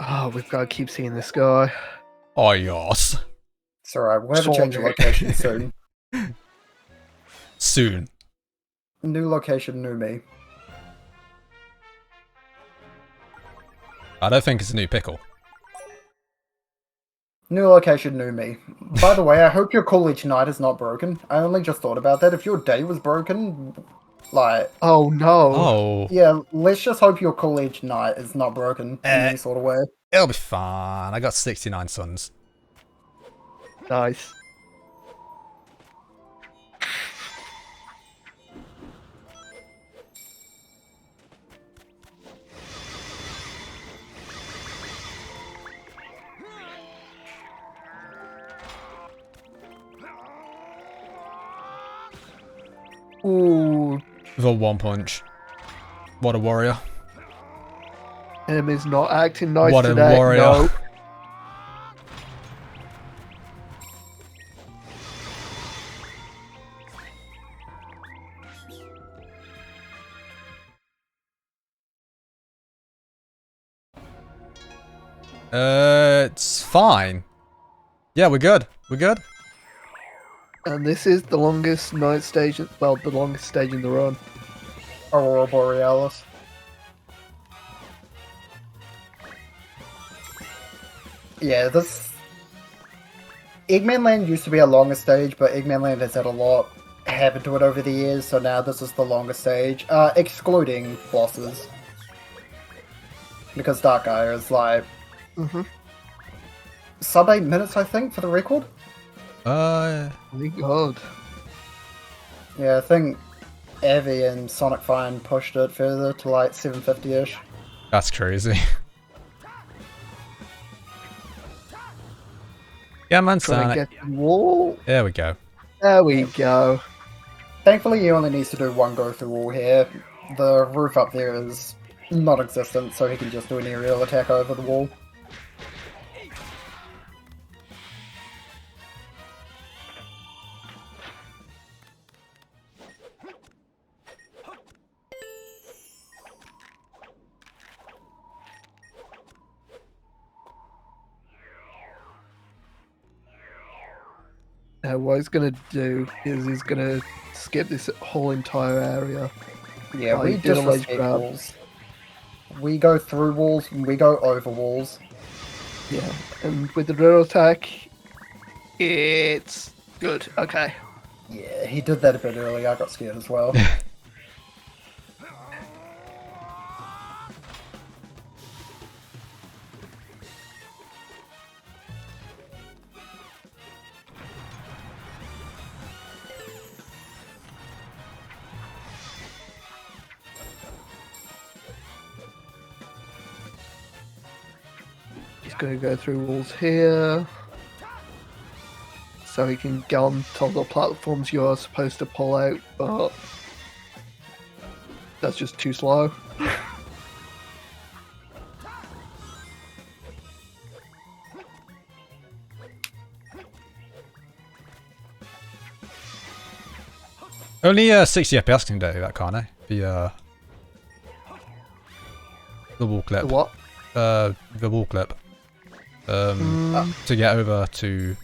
Oh, we've got to keep seeing this guy. Oh, yes. It's alright, we'll have a change of Sorry. location soon. Soon. New location, new me. I don't think it's a new pickle. New location, new me. By the way, I hope your college night is not broken. I only just thought about that. If your day was broken, like, Oh no. Oh, yeah, let's just hope your college night is not broken in any sort of way. it'll be fine. I got 69 suns. Nice. Ooh, The one punch. What a warrior. enemy's not acting nice What a today. warrior. No. It's fine. Yeah, we're good. We're good. And this is the longest night stage, well, the longest stage in the run. Aurora Borealis. Yeah, this... Eggman Land used to be a longer stage, but Eggman Land has had a lot happen to it over the years, so now this is the longest stage, excluding bosses. Because Dark Gaia is like... Mm-hmm. sub 8 minutes, I think, for the record? Uh, My god. Yeah, I think Avi and Sonic Fine pushed it further to like 750-ish. that's crazy. Yeah, man, Trying to Sonic. get the wall. There we go. There we go. Thankfully, he only needs to do one go through wall here. The roof up there is non-existent, so he can just do an aerial attack over the wall. What he's gonna do is he's gonna skip this whole entire area. Yeah, Oh, we he did a ledge disrespect grab. walls. We go through walls, and we go over walls. Yeah, and with the drill attack, it's good. Okay. Yeah, he did that a bit early, I got scared as well. He's gonna go through walls here. So he can get on top of the platforms you're supposed to pull out, but that's just too slow. Only 60 FPS can do that, can't I? The wall clip. The what? The wall clip. To get over to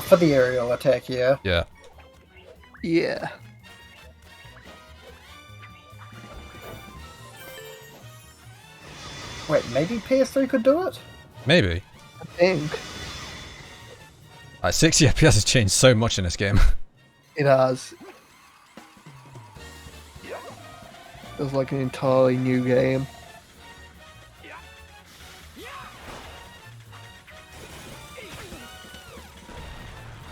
For the aerial attack, yeah. yeah. Yeah. Wait, maybe PS3 could do it? Maybe. I think 60 FPS has changed so much in this game. it has. It was like an entirely new game.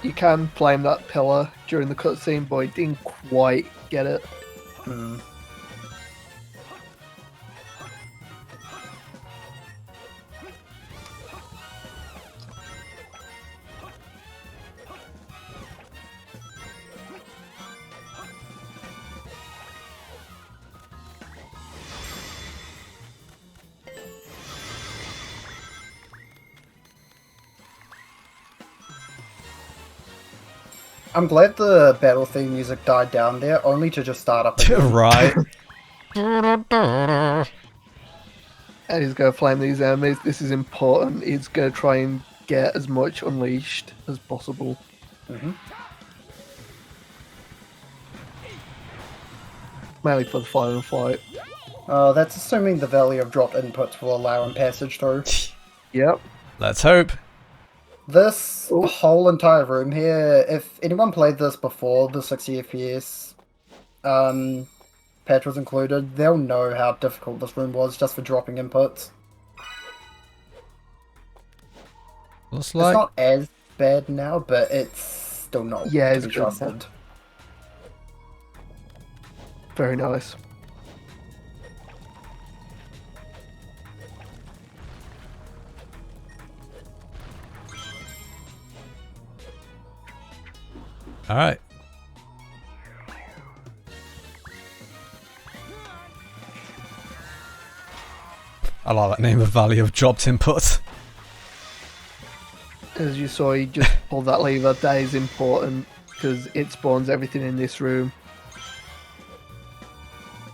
You can flame that pillar during the cutscene, but I didn't quite get it. Hmm. I'm glad the battle theme music died down there, only to just start up again. Right. And he's going to flame these enemies. This is important. He's going to try and get as much unleashed as possible. Mhm. Mainly for the final fight. That's assuming the Valley of dropped inputs will allow him passage through. Yep. Let's hope. This whole entire room here, if anyone played this before the 60 FPS patch was included, they'll know how difficult this room was just for dropping inputs. Looks It's like not as bad now, but it's still not Yeah, to it's be good. trusted. Very nice. all right. I like that name of Valley of dropped input. As you saw, he just pulled that lever. That is important because it spawns everything in this room.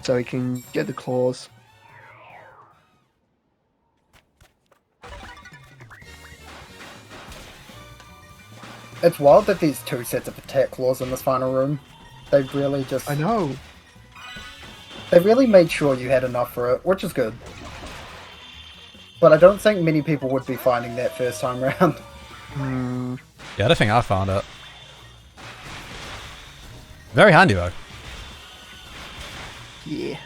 So he can get the claws. It's wild that these two sets of attack claws in this final room. They've really just... I know. They really made sure you had enough for it, which is good. But I don't think many people would be finding that first time round. Yeah, I don't think I found it. Very handy though. Yeah.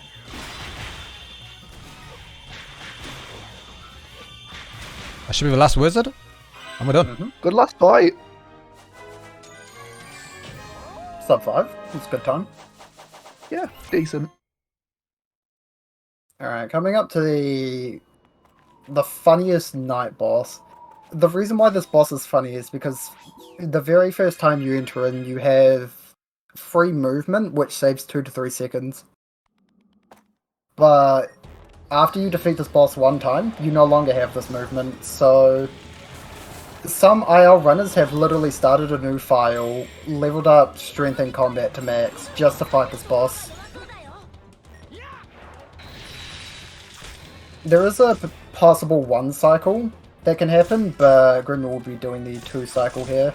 That should be the last wizard. And we're done. Good last fight. Sub 5. It's a good time. Yeah, decent. Alright, coming up to the funniest night boss. The reason why this boss is funny is because the very first time you enter in, you have free movement, which saves 2 to 3 seconds. But after you defeat this boss one time, you no longer have this movement, so some IL runners have literally started a new file, leveled up strength and combat to max, just to fight this boss. There is a possible 1 cycle that can happen, but Grimmer will be doing the 2 cycle here.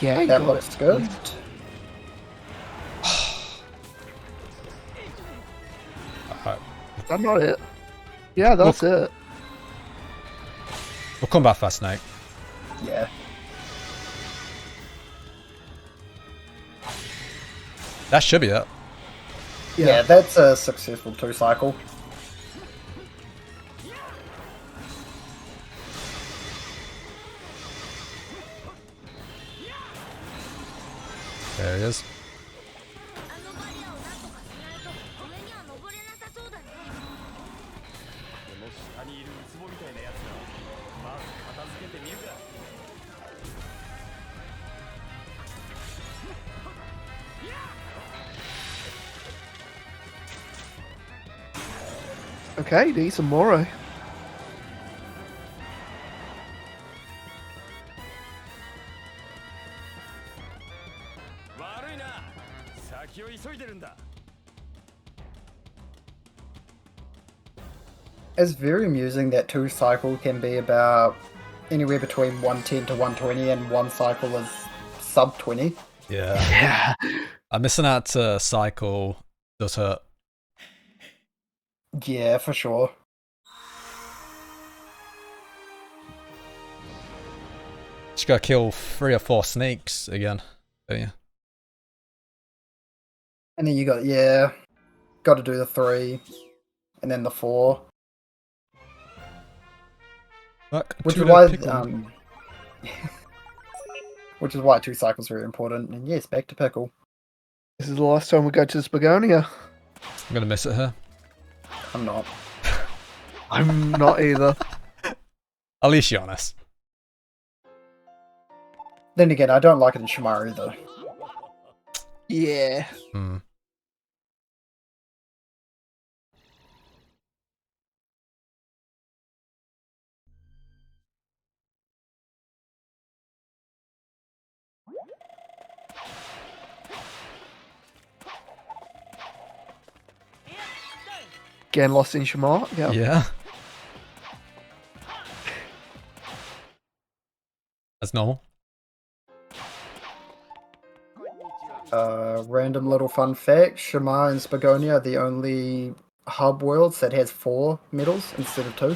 Yeah, you That got looks it. good. That's not it. Yeah, that's it. We'll come back fast, Snake. Yeah. That should be it. Yeah, that's a successful 2 cycle. There he is. Okay, decent Moro. を急いでるんだ。 It's very amusing that 2 cycle can be about anywhere between 110 to 120 and 1 cycle is sub 20. Yeah. Yeah. I'm missing out to cycle does hurt. Yeah, for sure. Just gotta kill 3 or 4 snakes again, don't you? And then you got to do the 3 and then the 4. Fuck, Which is Tudor why pickle. which is why 2 cycles are very important. And yes, back to pickle. This is the last time we go to Spagonia. I'm gonna miss it here. I'm not. I'm not either. At least you're honest. Then again, I don't like it in Shimari either. Yeah. Hmm. Again, lost in Shamar. Yeah. Yeah. That's normal. Random little fun fact, Shamar and Spagonia are the only hub worlds that has 4 medals instead of 2.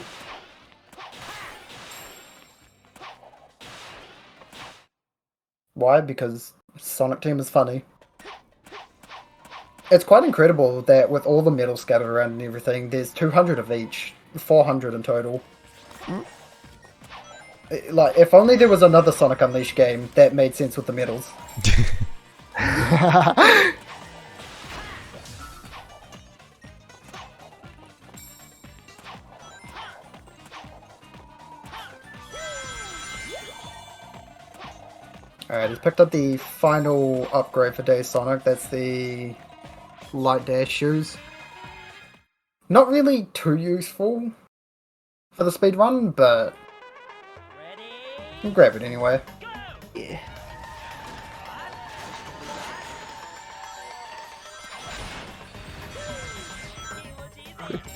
Why? Because Sonic Team is funny. It's quite incredible that with all the medals scattered around and everything, there's 200 of each, 400 in total. Like, if only there was another Sonic Unleashed game that made sense with the medals. Alright, he's picked up the final upgrade for Day Sonic. That's the Light Dash shoes. Not really too useful for the speed run, but we'll grab it anyway. Yeah.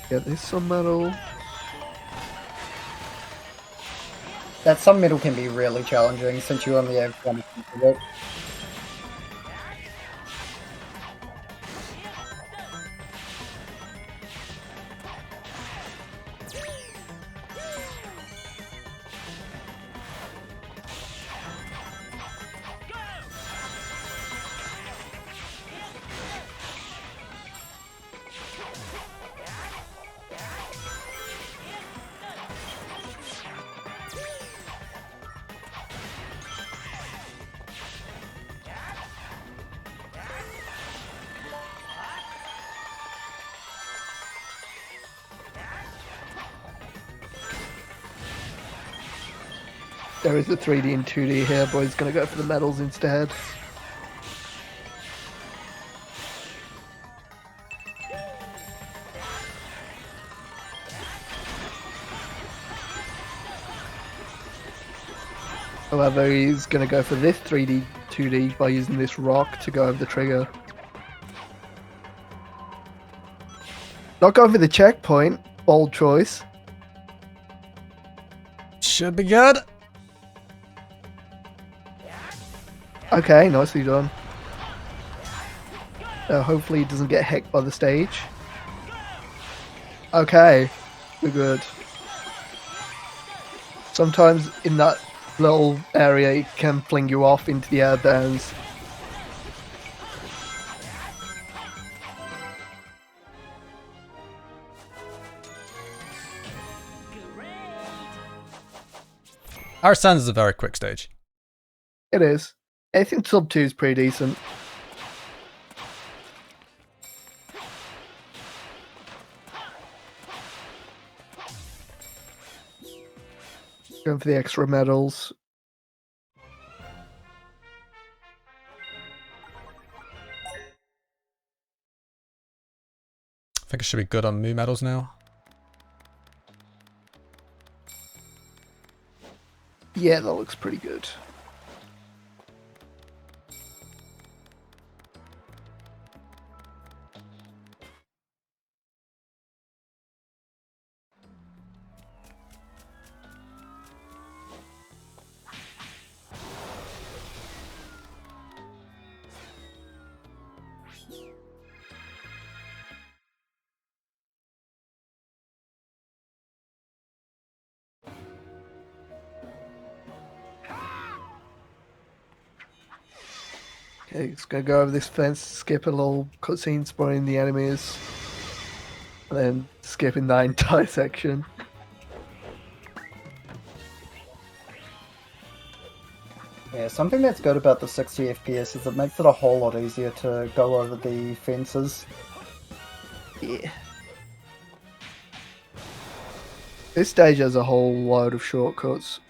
Get this some metal. That some metal can be really challenging since you only have one piece of it. There is a 3D and 2D here, but he's gonna go for the medals instead. However, he's gonna go for this 3D, 2D by using this rock to go over the trigger. Not going for the checkpoint. Bold choice. Should be good. Okay, nicely done. Hopefully he doesn't get hecked by the stage. Okay, we're good. Sometimes in that little area it can fling you off into the air bounds. Our Sands is a very quick stage. It is. I think sub 2 is pretty decent. Going for the extra medals. I think it should be good on Moo medals now. Yeah, that looks pretty good. Okay, just gonna go over this fence, skip a little cutscene spawning the enemies, and then skipping that entire section. Yeah, something that's good about the 60 FPS is it makes it a whole lot easier to go over the fences. Yeah. This stage has a whole load of shortcuts.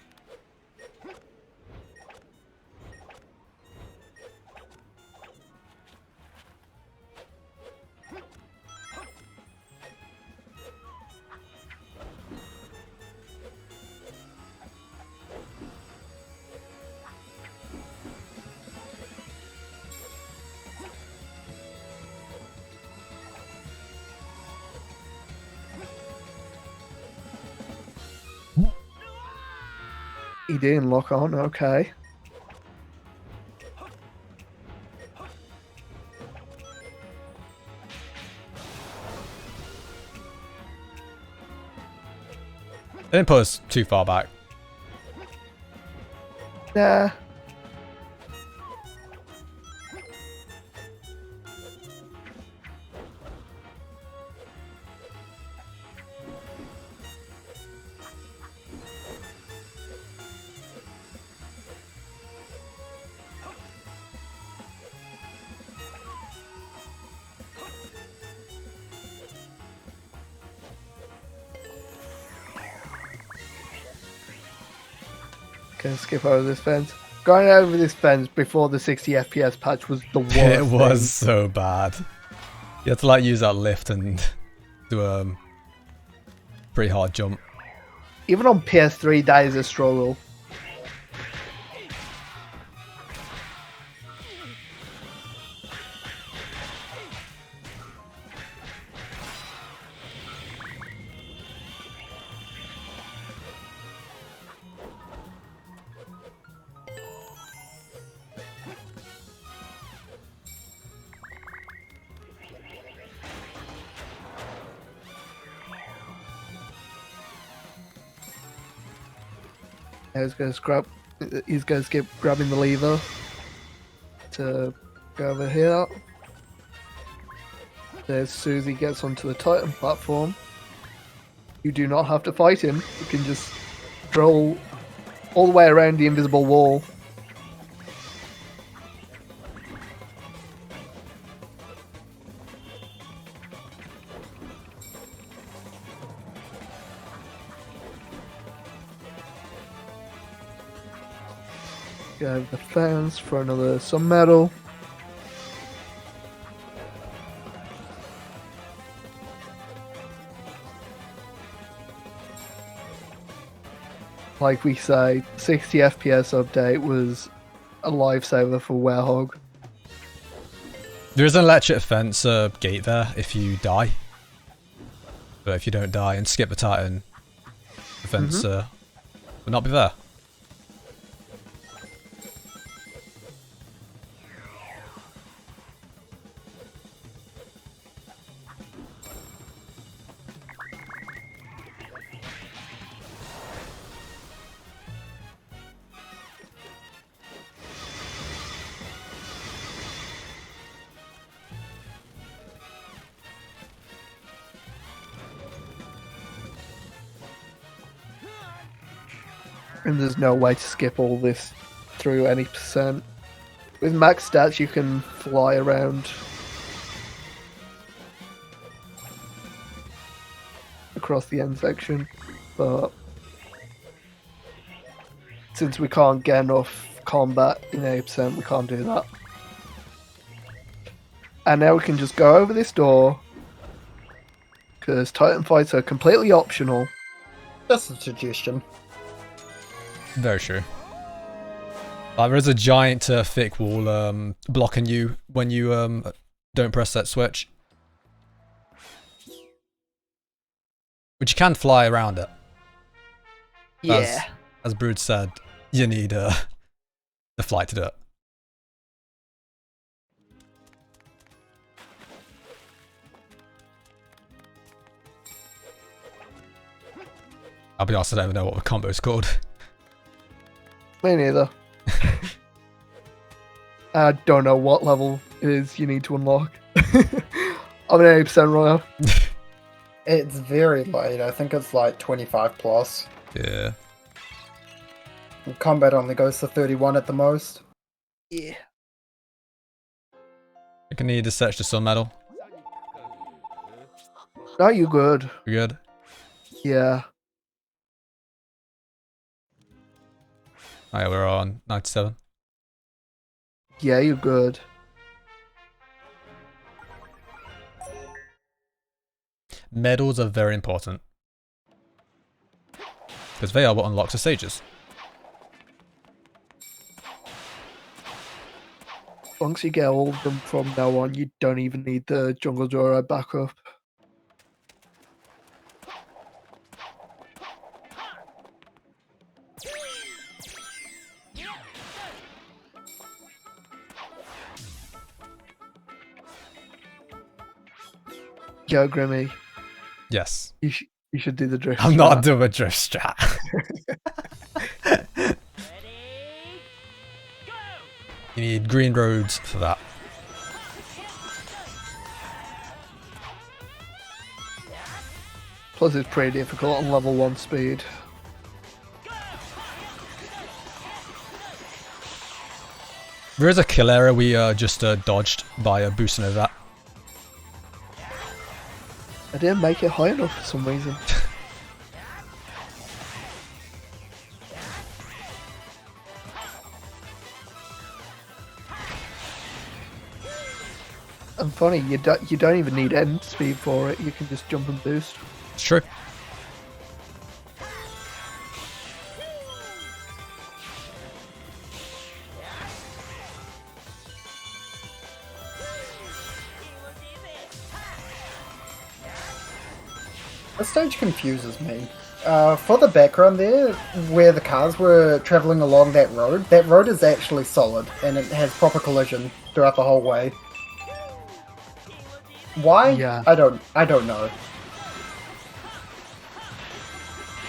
He didn't lock on, okay. They didn't put us too far back. Nah. Gonna skip over this fence. Going over this fence before the 60 FPS patch was the worst. It was thing. so bad. You had to like use that lift and do a pretty hard jump. Even on PS3, that is a struggle. He's gonna skip grabbing the lever to go over here. There's Susie gets onto the Titan platform. You do not have to fight him. You can just stroll all the way around the invisible wall. Go over the fence for another sun medal. Like we say, 60 FPS update was a lifesaver for Werehog. There is an electric fence gate there if you die. But if you don't die and skip the Titan, the fence will not be there. And there's no way to skip all this through any percent. With max stats, you can fly around across the end section, but since we can't get enough combat in 80%, we can't do that. And now we can just go over this door, because Titan fights are completely optional. Just a suggestion. Very true. There is a giant thick wall blocking you when you don't press that switch. But you can fly around it. Yeah. As Brood said, you need the flight to do it. I'll be honest, I don't even know what the combo is called. Me neither. I don't know what level it is you need to unlock. I'm an 80% runner. It's very late. I think it's like 25 plus. Yeah. Combat only goes to 31 at the most. Yeah. I can need to search the sun medal. No, you're good. We good? Yeah. Oh, yeah, we're on 97. Yeah, you're good. Medals are very important. Because they are what unlocks the stages. Once you get all of them from now on, you don't even need the Jungle Joyride backup. Yo, Grimmy, Yes. you should do the drift. I'm not strat. doing a drift strat. Ready, go! You need green roads for that. Plus, it's pretty difficult on level 1 speed. There is a kill area we just dodged by boosting over that. I didn't make it high enough for some reason. And funny, you don't even need end speed for it. You can just jump and boost. It's true. This stage confuses me. For the background there, where the cars were travelling along that road is actually solid, and it has proper collision throughout the whole way. Why? Yeah. I don't know.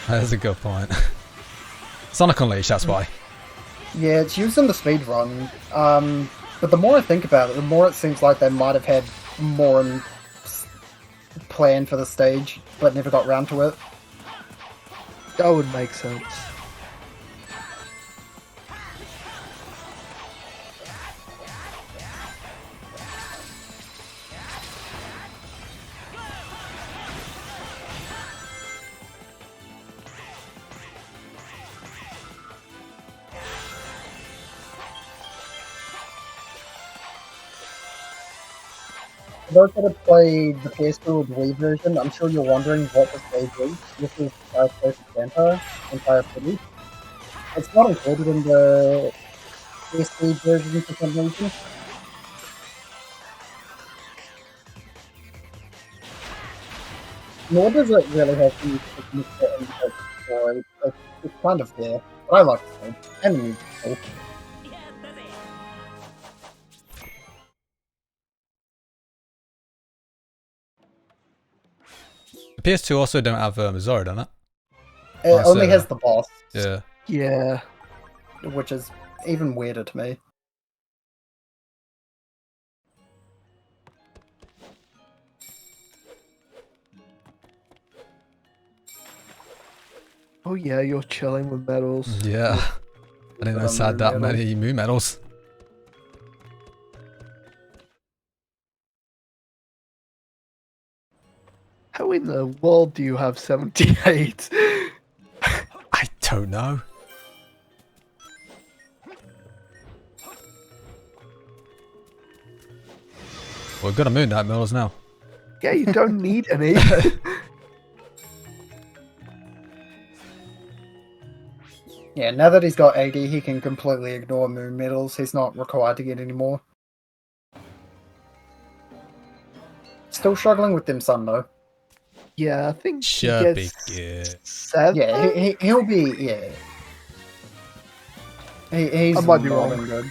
That's a good point. Sonic Unleashed, that's why. Yeah, it's used in the speedrun. But the more I think about it, the more it seems like they might have had more planned for the stage, but never got round to it. That would make sense. For those that have played the PS2 or the Wii version, I'm sure you're wondering what the stage is. This is Place of Santa, Empire City. It's not included in the PS3 version for some reason. Nor does it really have any significant impact story. It's kind of there. But I like the stage. And the music too. The PS2 also don't have Missouri, don't it? It Nice, only has the boss, Yeah. Yeah. which is even weirder to me. Oh yeah, you're chilling with medals. Yeah. I didn't know it's had that many moon medals. How in the world do you have 78? I don't know. Well, we've got a moon knight medals now. Yeah, you don't need any. Yeah, now that he's got 80, he can completely ignore moon medals. He's not required to get any more. Still struggling with them some though. Yeah, I think he Should be gets good. 7. Yeah, he'll be, yeah. He's I might be more wrong. than good.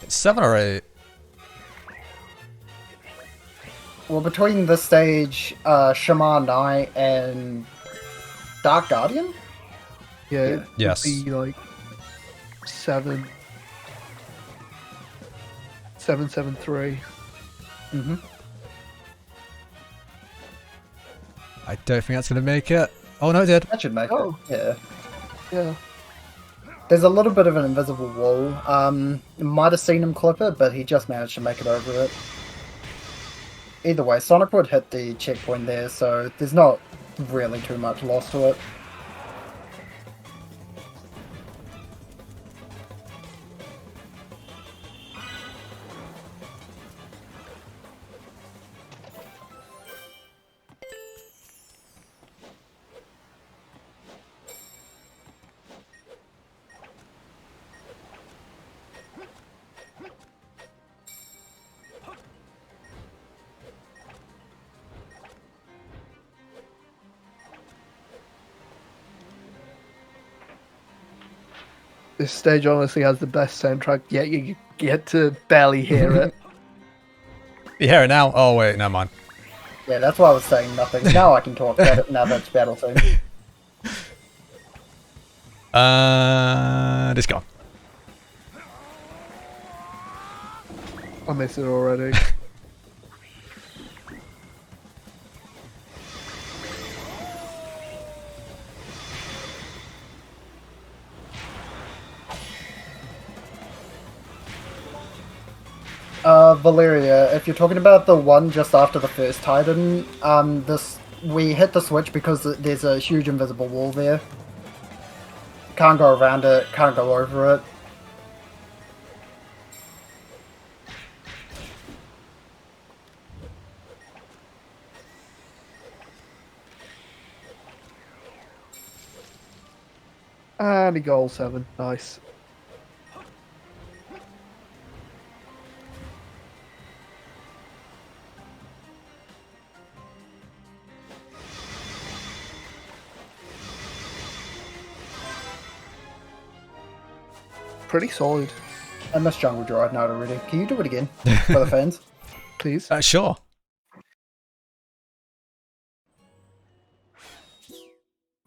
7 or 8? Well, between this stage, Shaman Knight and Dark Guardian? Yeah, it Yes. would be like 7. 773. Mm-hmm. I don't think that's going to make it. Oh, no, it did. That should make Oh. it. Yeah. Yeah. There's a little bit of an invisible wall. Might have seen him clip it, but he just managed to make it over it. Either way, Sonic would hit the checkpoint there, so there's not really too much loss to it. This stage honestly has the best soundtrack, yet you get to barely hear it. You hear it now? Oh, wait, never mind. Yeah, that's why I was saying nothing. Now I can talk about it now that's battle theme. It's gone. I missed it already. Valeria, if you're talking about the one just after the first Titan, we hit the switch because there's a huge invisible wall there. Can't go around it, can't go over it. And he got all 7. Nice. Pretty solid. I missed Jungle Drive Night already. Can you do it again for the fans? Please. Sure.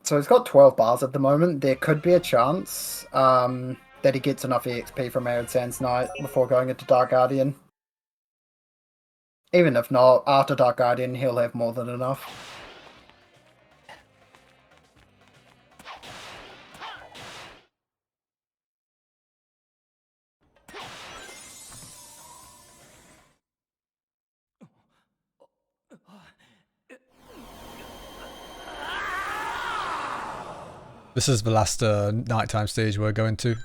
So he's got 12 bars at the moment. There could be a chance that he gets enough EXP from Arid Sands Night before going into Dark Guardian. Even if not, after Dark Guardian, he'll have more than enough. This is the last nighttime stage we're going to.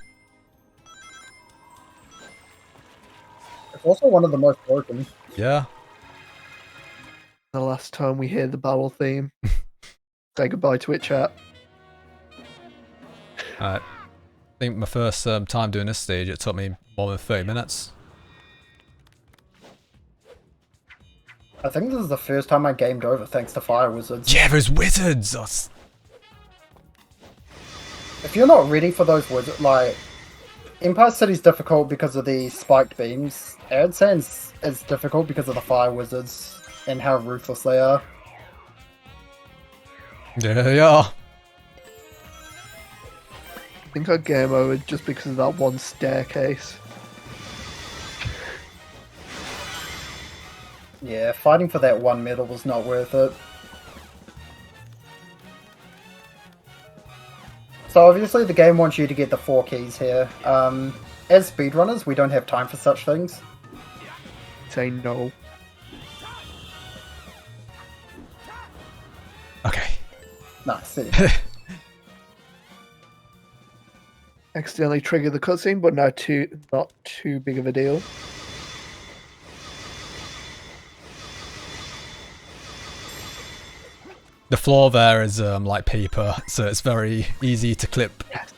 It's also one of the most broken. Yeah. The last time we hear the battle theme. Say goodbye to it, chat. I think my first time doing this stage, it took me more than 30 minutes. I think this is the first time I gamed over thanks to Fire Wizards. Yeah, those wizards! If you're not ready for those wizards, like, Empire City's difficult because of the spiked beams. Arid Sands is difficult because of the Fire Wizards and how ruthless they are. Yeah, they are. I think I game over just because of that one staircase. Yeah, fighting for that one medal was not worth it. So obviously the game wants you to get the 4 keys here. As speedrunners, we don't have time for such things. Say no. Okay. Nice. Accidentally triggered the cutscene, but not too big of a deal. The floor there is like paper, so it's very easy to clip. Yes.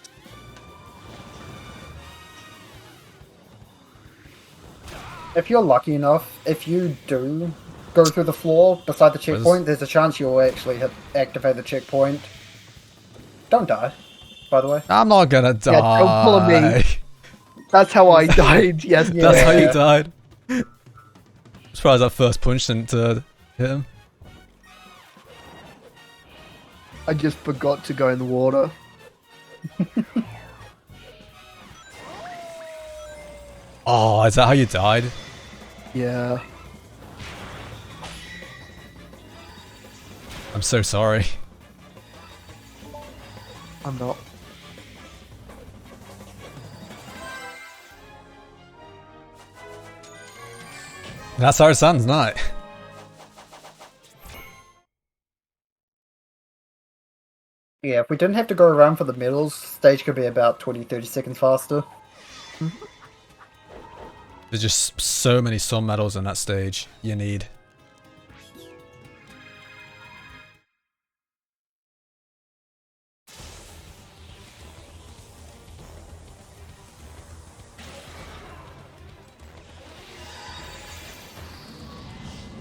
If you're lucky enough, if you do go through the floor beside the checkpoint, there's a chance you'll actually activate the checkpoint. Don't die, by the way. I'm not gonna die. Yeah, don't pull me. That's how I died yesterday. That's how you Yeah. died. I'm surprised that first punch didn't hit him. I just forgot to go in the water. Oh, is that how you died? Yeah. I'm so sorry. I'm not. That's our son's night. Yeah, if we didn't have to go around for the medals, stage could be about 20-30 seconds faster. There's just so many sun medals in that stage you need.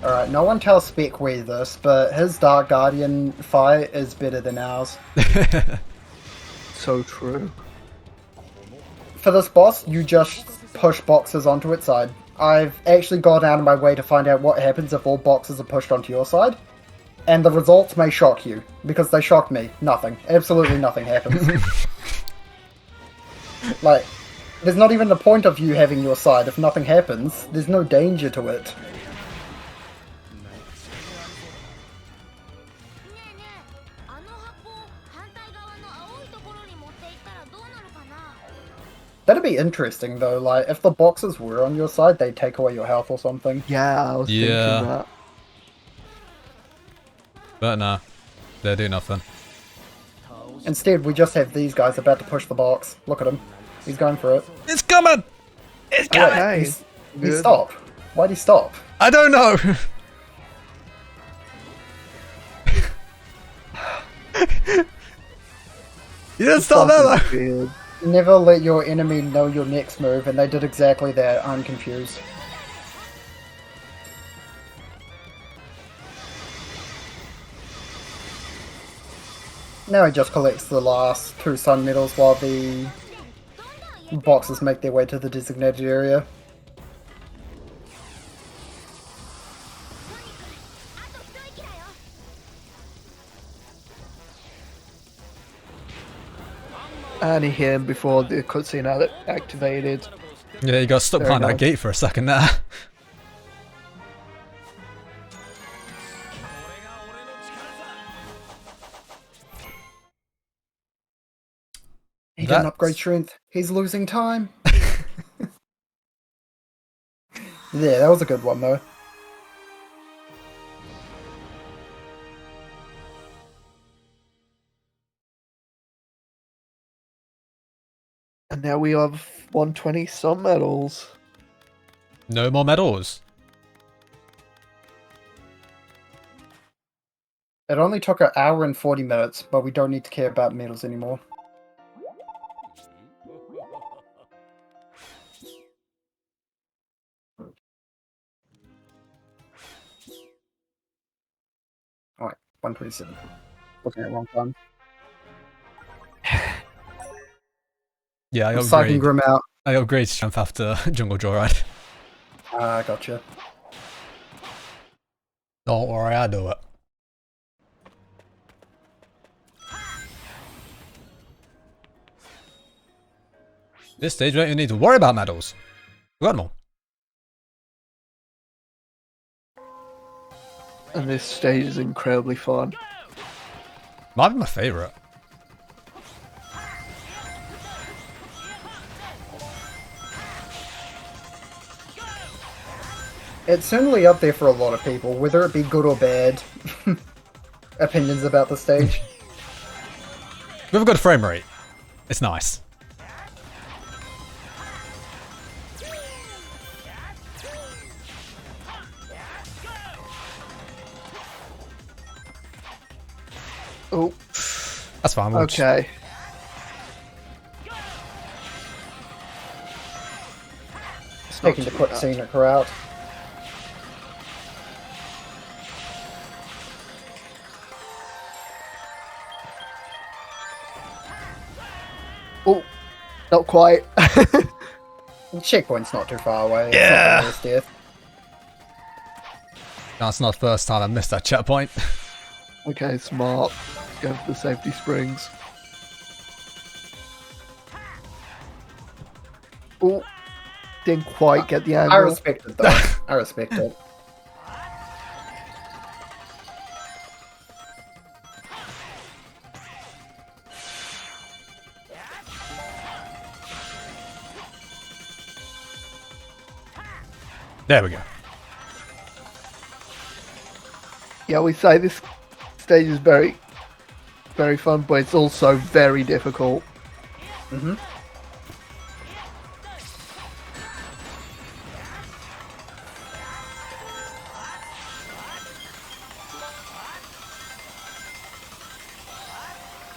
Alright, no one tells Speckway this, but his Dark Guardian fight is better than ours. So true. For this boss, you just push boxes onto its side. I've actually gone out of my way to find out what happens if all boxes are pushed onto your side. And the results may shock you, because they shocked me. Nothing. Absolutely nothing happens. Like, there's not even the point of you having your side. If nothing happens, there's no danger to it. That'd be interesting though, like, if the boxes were on your side, they'd take away your health or something. Yeah, I was thinking that. But nah, they do nothing. Instead, we just have these guys about to push the box. Look at him. He's going for it. It's coming! It's coming! Okay. He Good. stopped. Why'd he stop? I don't know! You didn't stop there though! Fucking weird. Never let your enemy know your next move, and they did exactly that. I'm confused. Now he just collects the last 2 sun medals while the boxes make their way to the designated area. And he hit him before the cutscene had activated. Yeah, you got stuck Fair behind that enough. gate for a second there. He That's- didn't upgrade strength. He's losing time. Yeah, that was a good one though. And now we have 120 sun medals. No more medals. It only took an hour and 40 minutes, but we don't need to care about medals anymore. Alright, 127. Looking at wrong time. Yeah, I I'm psyching upgrade. Grim out. I upgrade strength after Jungle Joyride. Ah, gotcha. Don't worry, I do it. This stage, we don't even need to worry about medals. We got them all. And this stage is incredibly fun. Might be my favourite. It's certainly up there for a lot of people, whether it be good or bad. Opinions about the stage. We have a good frame rate. It's nice. Oh, That's fine. We'll just- okay. It's not Taking the too quick bad. scenic route. Oh, not quite. Checkpoint's not too far away. Yeah. It's not the worst death. That's not the first time I've missed that checkpoint. Okay, smart. Go for the safety springs. Oh, didn't quite get the I angle. respect it though. I respect it. There we go. Yeah, we say this stage is very, very fun, but it's also very difficult. Mm-hmm.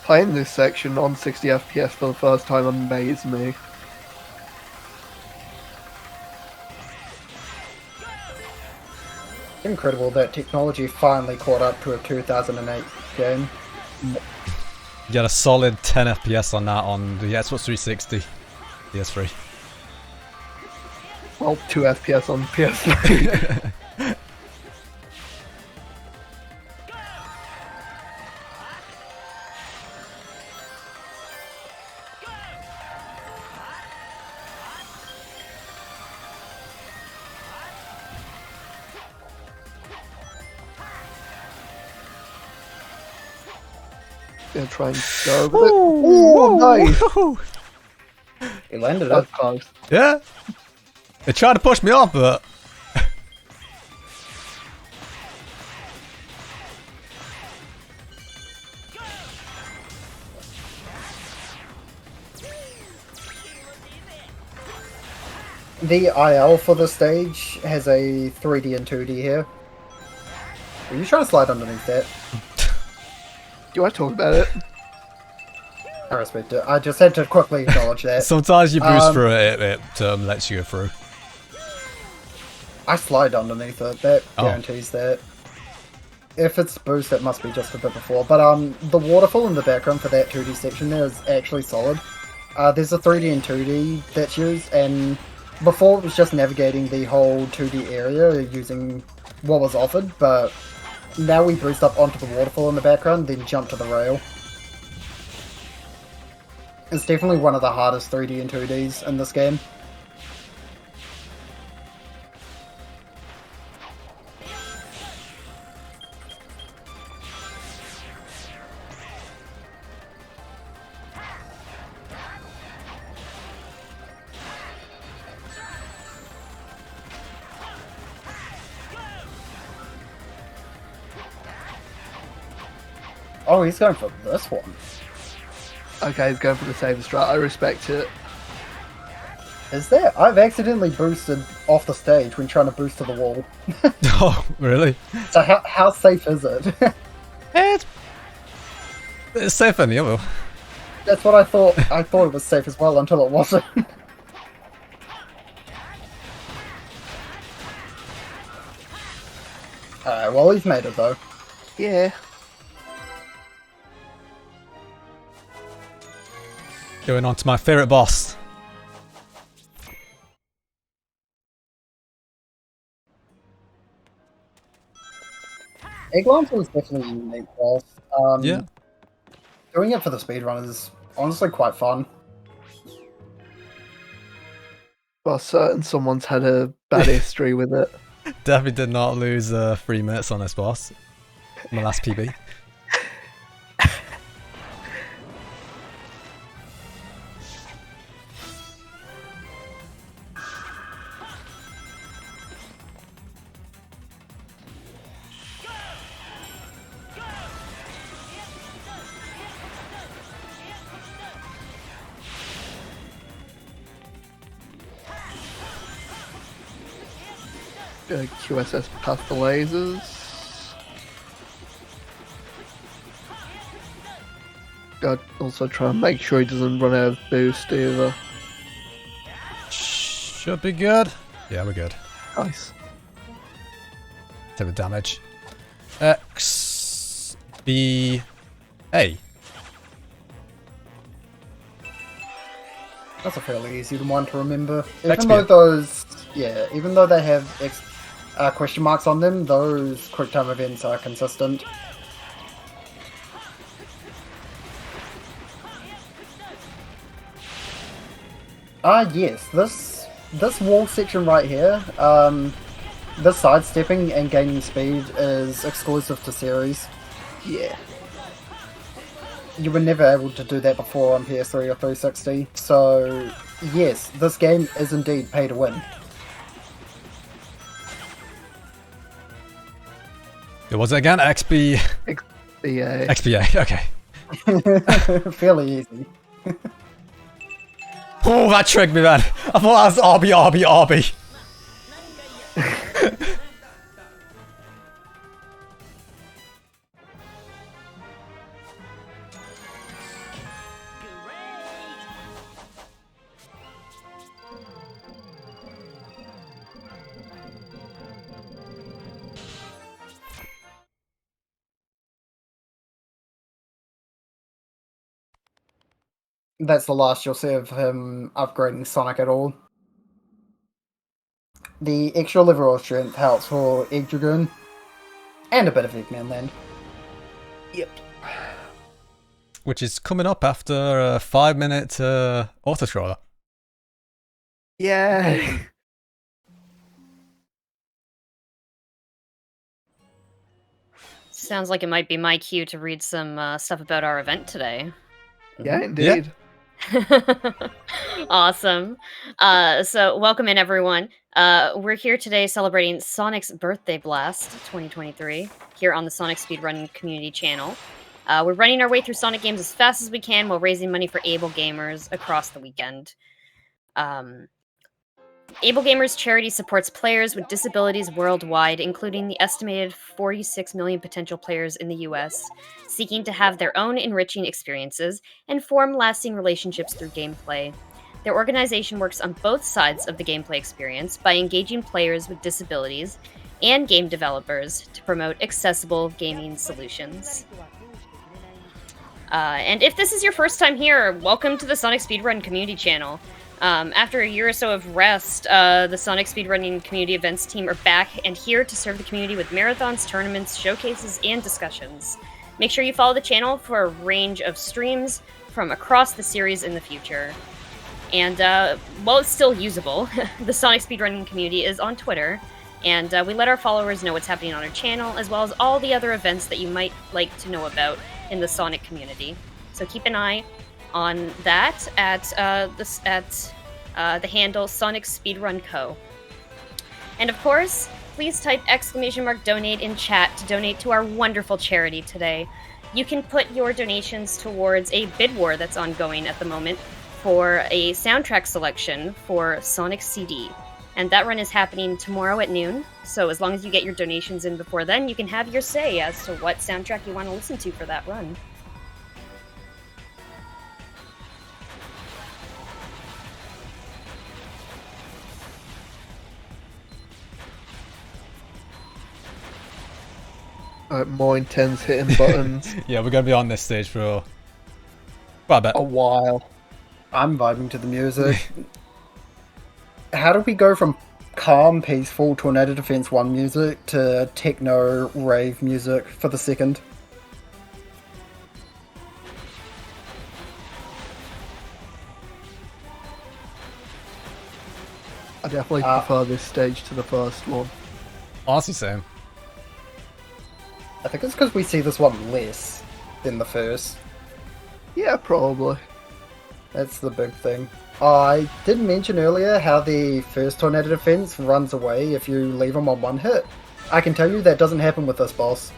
Playing this section on 60 FPS for the first time amazed me. Incredible that technology finally caught up to a 2008 game. You get a solid 10 FPS on that on the Xbox 360, PS3. Well, 2 FPS on PS3. Gonna try and go over it. Oh, nice! He landed it. That's close. Yeah. They tried to push me off, but The IL for the stage has a 3D and 2D here. Are you trying to slide underneath that? Do you want to talk about it? I respect it. I just had to quickly acknowledge that. sometimes you boost through it, it lets you go through. I slide underneath it. That Oh. guarantees that. If it's boost, it must be just a bit before. But the waterfall in the background for that 2D section there is actually solid. There's a 3D and 2D that's used, and before it was just navigating the whole 2D area using what was offered, but now we boost up onto the waterfall in the background, then jump to the rail. It's definitely one of the hardest 3D and 2Ds in this game. Oh, he's going for this one. Okay, he's going for the saver strat. I respect it. Is there? I've accidentally boosted off the stage when trying to boost to the wall. Oh, really? So how safe is it? It's safer than the other. That's what I thought. I thought it was safe as well until it wasn't. Alright, well he's made it though. Yeah. Going on to my favourite boss. Egglancer was definitely a unique boss. Yeah. Doing it for the speedrun is honestly quite fun. Well, certain someone's had a bad history with it. Definitely did not lose 3 minutes on this boss. My last PB. QSS past the lasers. Gotta also try and make sure he doesn't run out of boost either. Should be good. Yeah, we're good. Nice. Take the damage. X B A. That's a fairly easy one to remember. Next Even though bit. those, yeah, even though they have question marks on them, those quick time events are consistent. Yes, this wall section right here, This sidestepping and gaining speed is exclusive to series. Yeah. You were never able to do that before on PS3 or 360, so yes, this game is indeed pay to win. It was it again? XB... Yeah. XBA, okay. Fairly easy. Oh, that tricked me, man. I thought that was RB. That's the last you'll see of him upgrading Sonic at all. The extra level of strength helps for Egg Dragoon, and a bit of Eggman Land. Yep. Which is coming up after a 5-minute auto-scroller. Yeah. Sounds like it might be my cue to read some stuff about our event today. Yeah, indeed. Awesome. So welcome in, everyone. We're here today celebrating Sonic's Birthday Blast 2023 here on the Sonic Speedrun Community Channel. We're running our way through Sonic games as fast as we can while raising money for Able Gamers across the weekend. Able Gamers charity supports players with disabilities worldwide, including the estimated 46 million potential players in the US, seeking to have their own enriching experiences and form lasting relationships through gameplay. Their organization works on both sides of the gameplay experience by engaging players with disabilities and game developers to promote accessible gaming solutions. And if this is your first time here, welcome to the Sonic Speedrun Community Channel. After a year or so of rest, the Sonic Speedrunning Community Events team are back and here to serve the community with marathons, tournaments, showcases, and discussions. Make sure you follow the channel for a range of streams from across the series in the future. And while it's still usable, the Sonic Speedrunning community is on Twitter, and we let our followers know what's happening on our channel, as well as all the other events that you might like to know about in the Sonic community. So keep an eye on that at the handle Sonic Speedrun Co. And of course, please type !donate in chat to donate to our wonderful charity today. You can put your donations towards a bid war that's ongoing at the moment for a soundtrack selection for Sonic CD. And that run is happening tomorrow at noon, so as long as you get your donations in before then, you can have your say as to what soundtrack you want to listen to for that run. More intense hitting buttons. Yeah, we're going to be on this stage for quite a bit. A while. I'm vibing to the music. How do we go from calm, peaceful Tornado Defense 1 music to techno rave music for the second? I definitely prefer this stage to the first one. Honestly, same. I think it's because we see this one less than the first. Yeah, probably. That's the big thing. I did mention earlier how the first Tornado Defense runs away if you leave him on one hit. I can tell you that doesn't happen with this boss.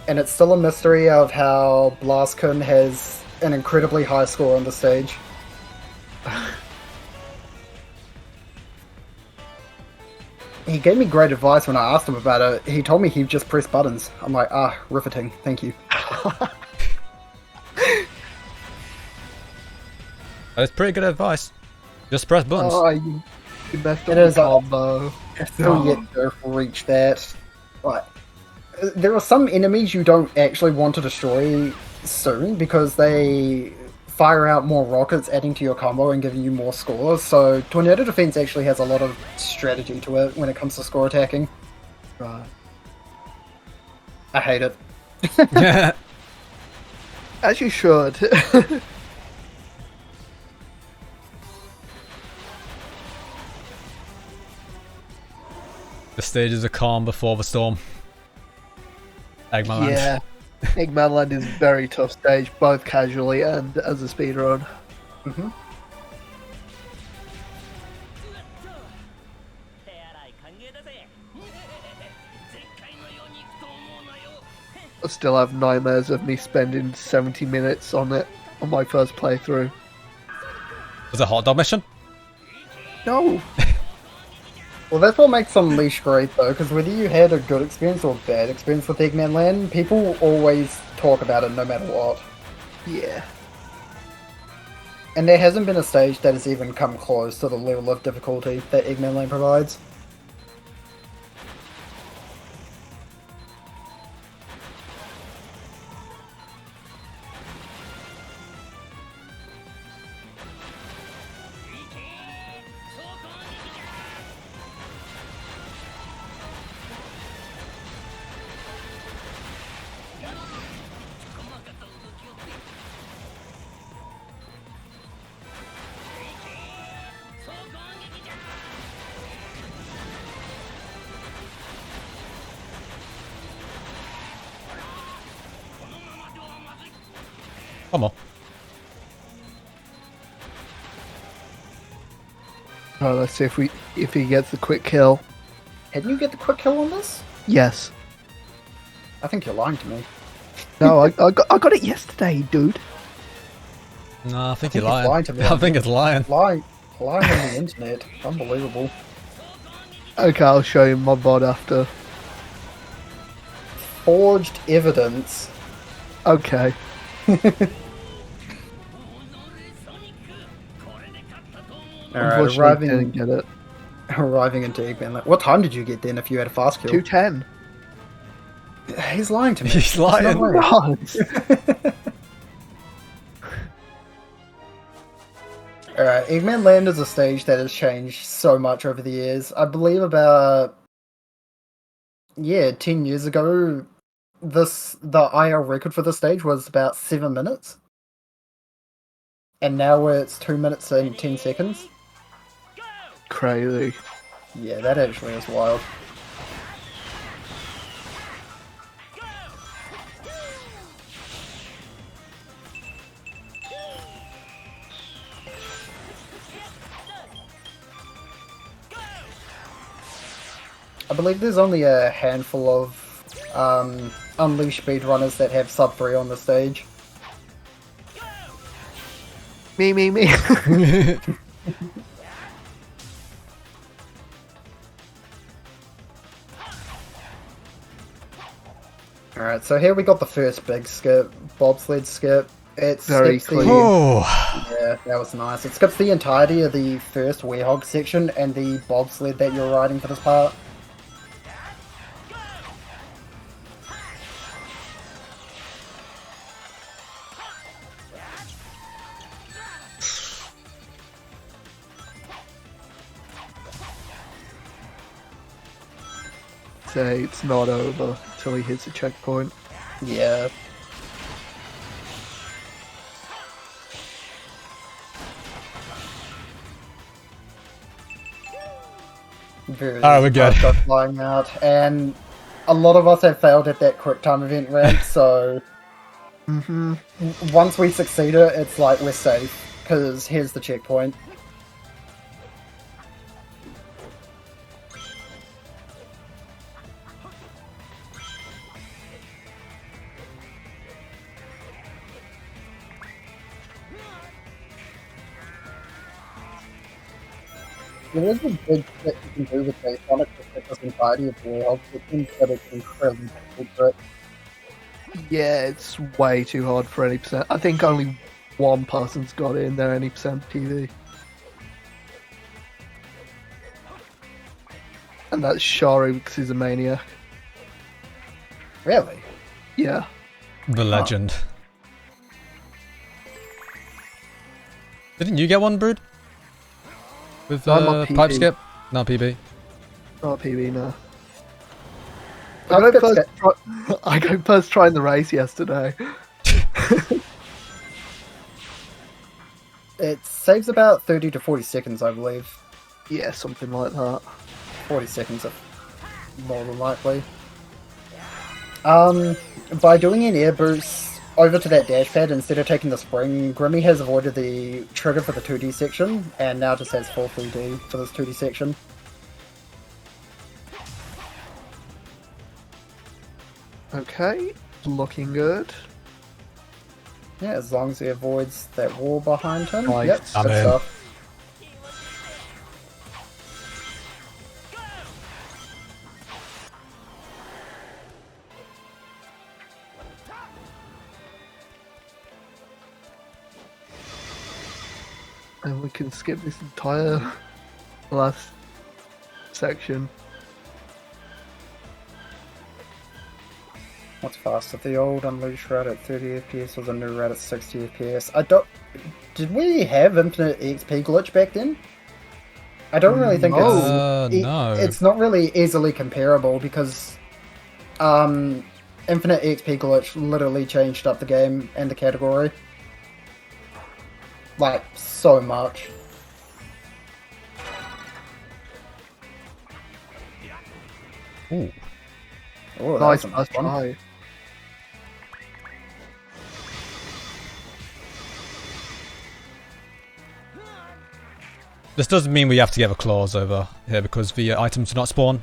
And it's still a mystery of how Blazkon has an incredibly high score on the stage. He gave me great advice when I asked him about it. He told me he'd just press buttons. I'm like, riveting, thank you. That's pretty good advice. Just press buttons. Oh, you messed It up is the a- combo. Still yet to reach that. Like, there are some enemies you don't actually want to destroy soon because they fire out more rockets, adding to your combo and giving you more scores. So Tornado Defense actually has a lot of strategy to it when it comes to score attacking. Right. I hate it. Yeah. As you should. The stages are calm before the storm. Eggman Land. Yeah, Eggman Land is a very tough stage, both casually and as a speedrun. Hmm. I still have nightmares of me spending 70 minutes on it on my first playthrough. Was it a hot dog mission? No, Well, that's what makes Unleashed great, though, because whether you had a good experience or a bad experience with Eggman Land, people always talk about it no matter what. yeah. And there hasn't been a stage that has even come close to the level of difficulty that Eggman Land provides. Come on. Alright, let's see if he gets the quick kill. Didn't you get the quick kill on this? Yes. I think you're lying to me. No, I got it yesterday, dude. No, I think I you're think it's lying. lying to me. I think it's lying. Lying on the internet. Unbelievable. Okay, I'll show you my VOD after. Forged evidence. Okay. Alright, Unfortunately, I didn't get it. arriving into Eggman Land. What time did you get then if you had a fast kill? 210. He's lying to me. He's There's no lying. way. Right. Alright, Eggman Land is a stage that has changed so much over the years. I believe about 10 years ago, the IL record for this stage was about 7 minutes. And now it's 2 minutes and 10 seconds. Crazy. Yeah, that actually is wild. I believe there's only a handful of Unleashed speedrunners that have sub 3 on the stage. Me. Alright, so here we got the first big skip, bobsled skip. It Very skips the, clean. Oh, yeah, that was nice. It skips the entirety of the first Werehog section and the bobsled that you're riding for this part. Say it's not over until he hits a checkpoint. Yeah. Very Oh, we're good. hard flying out, and a lot of us have failed at that quick time event ramp, so once we succeed it, it's like we're safe, because here's the checkpoint. There is a big that you can do with Base Sonic to fit this entirety of the world, but it's incredibly difficult for it. Yeah, it's way too hard for any percent. I think only one person's got it in their any percent TV. And that's Shari because he's a maniac. Really? Yeah. the legend. Didn't you get one, Brood? With I'm on pipe PB. skip? No, PB. Not PB, no. I've I go got first. I go first trying the race yesterday. It saves about 30 to 40 seconds, I believe. Yeah, something like that. 40 seconds. more than likely. By doing an air boost over to that dash pad instead of taking the spring, Grimmy has avoided the trigger for the 2D section, and now just has full 3D for this 2D section. Okay, looking good. Yeah, as long as he avoids that wall behind him. Nice. Yep, I'm good in. stuff. And we can skip this entire last section. What's faster, the old Unleashed route at 30 FPS or the new route at 60 FPS? I don't... Did we have infinite XP glitch back then? I don't really think No. No. it's not really easily comparable because infinite XP glitch literally changed up the game and the category. Like, so much. Ooh. Oh, that Nice was a first one. try. This does mean we have to get a clause over here because the items do not spawn.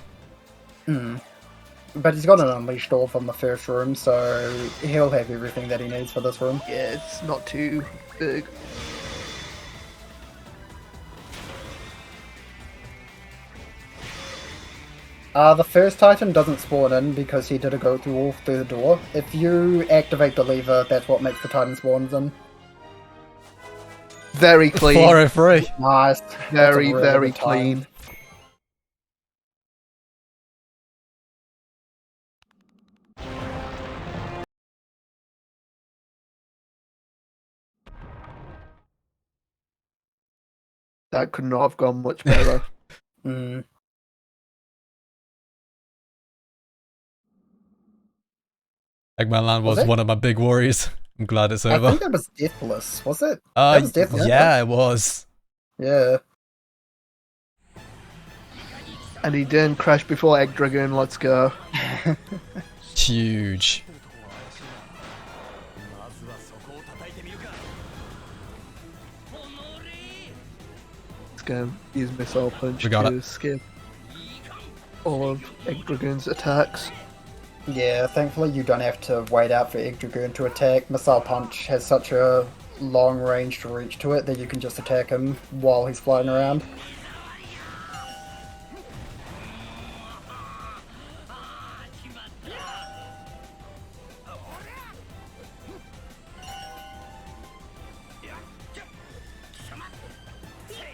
But he's got an Unleashed door from the first room, so he'll have everything that he needs for this room. Yeah, it's not too big. The first Titan doesn't spawn in because he did a go through all through the door. If you activate the lever, that's what makes the Titan spawns in. Very clean. 403. Nice. That's a Very, really very good time. clean. That could not have gone much better. Mm. Eggman Land Was was it? one of my big worries. I'm glad it's I over. think that was Deathless, was it? that was Deathless. yeah, it was. Yeah. And he didn't crash before Egg Dragoon, let's go. Huge. Let's go use Missile Punch We got to it. skip all of Egg Dragoon's attacks. Yeah, thankfully you don't have to wait out for Egg Dragoon to attack. Missile Punch has such a long range to reach to it that you can just attack him while he's flying around.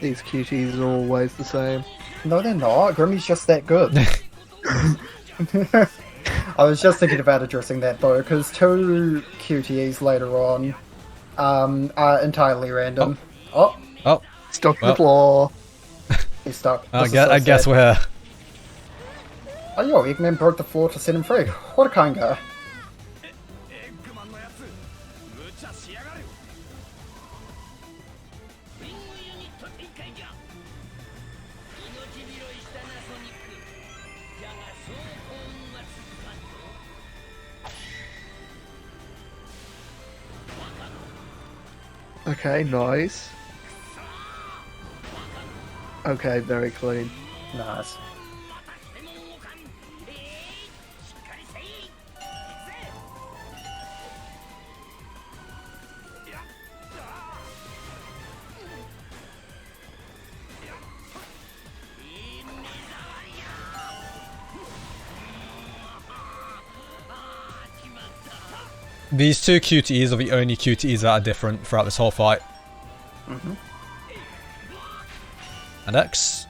These cuties are always the same. No, they're not. Grimmy's just that good. I was just thinking about addressing that though, because two QTEs later on are entirely random. Oh, Oh, Stuck Well. the floor. he's stuck. I This is guess, so I guess sad. we're... Oh, yo, Eggman broke the floor to set him free. What a kind guy. Okay, nice. Okay, very clean. Nice. These two QTEs are the only QTEs that are different throughout this whole fight. And X.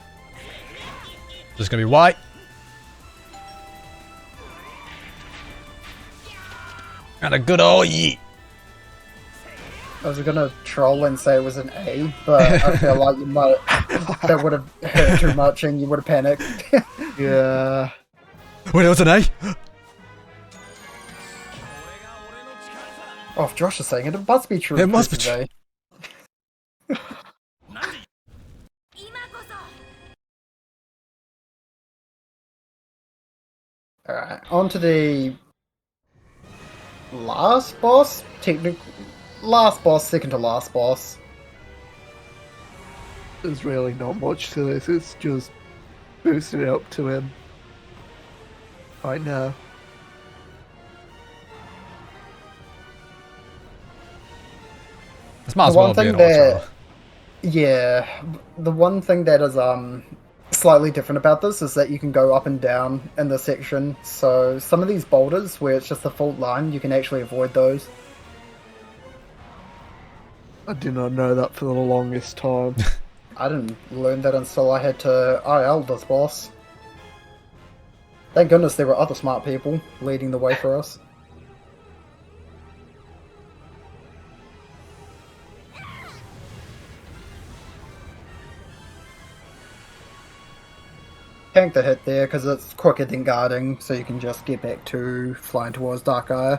Just gonna be white. And a good old yeet. I was gonna troll and say it was an A, but I feel like you might that would have hurt too much and you would have panicked. Yeah. Wait, it was an A? Oh, if Josh is saying it, it must be true. It must be This is true. A. Alright, on to the last boss? Last boss, second to last boss. There's really not much to this. It's just boosting it up to him right now. This might as The well one be an thing that- auto. Yeah, the one thing that is slightly different about this is that you can go up and down in this section. So some of these boulders where it's just a fault line, you can actually avoid those. I did not know that for the longest time. I didn't learn that until I had to IL this boss. Thank goodness there were other smart people leading the way for us. Tank the hit there because it's quicker than guarding, so you can just get back to flying towards Darkeye.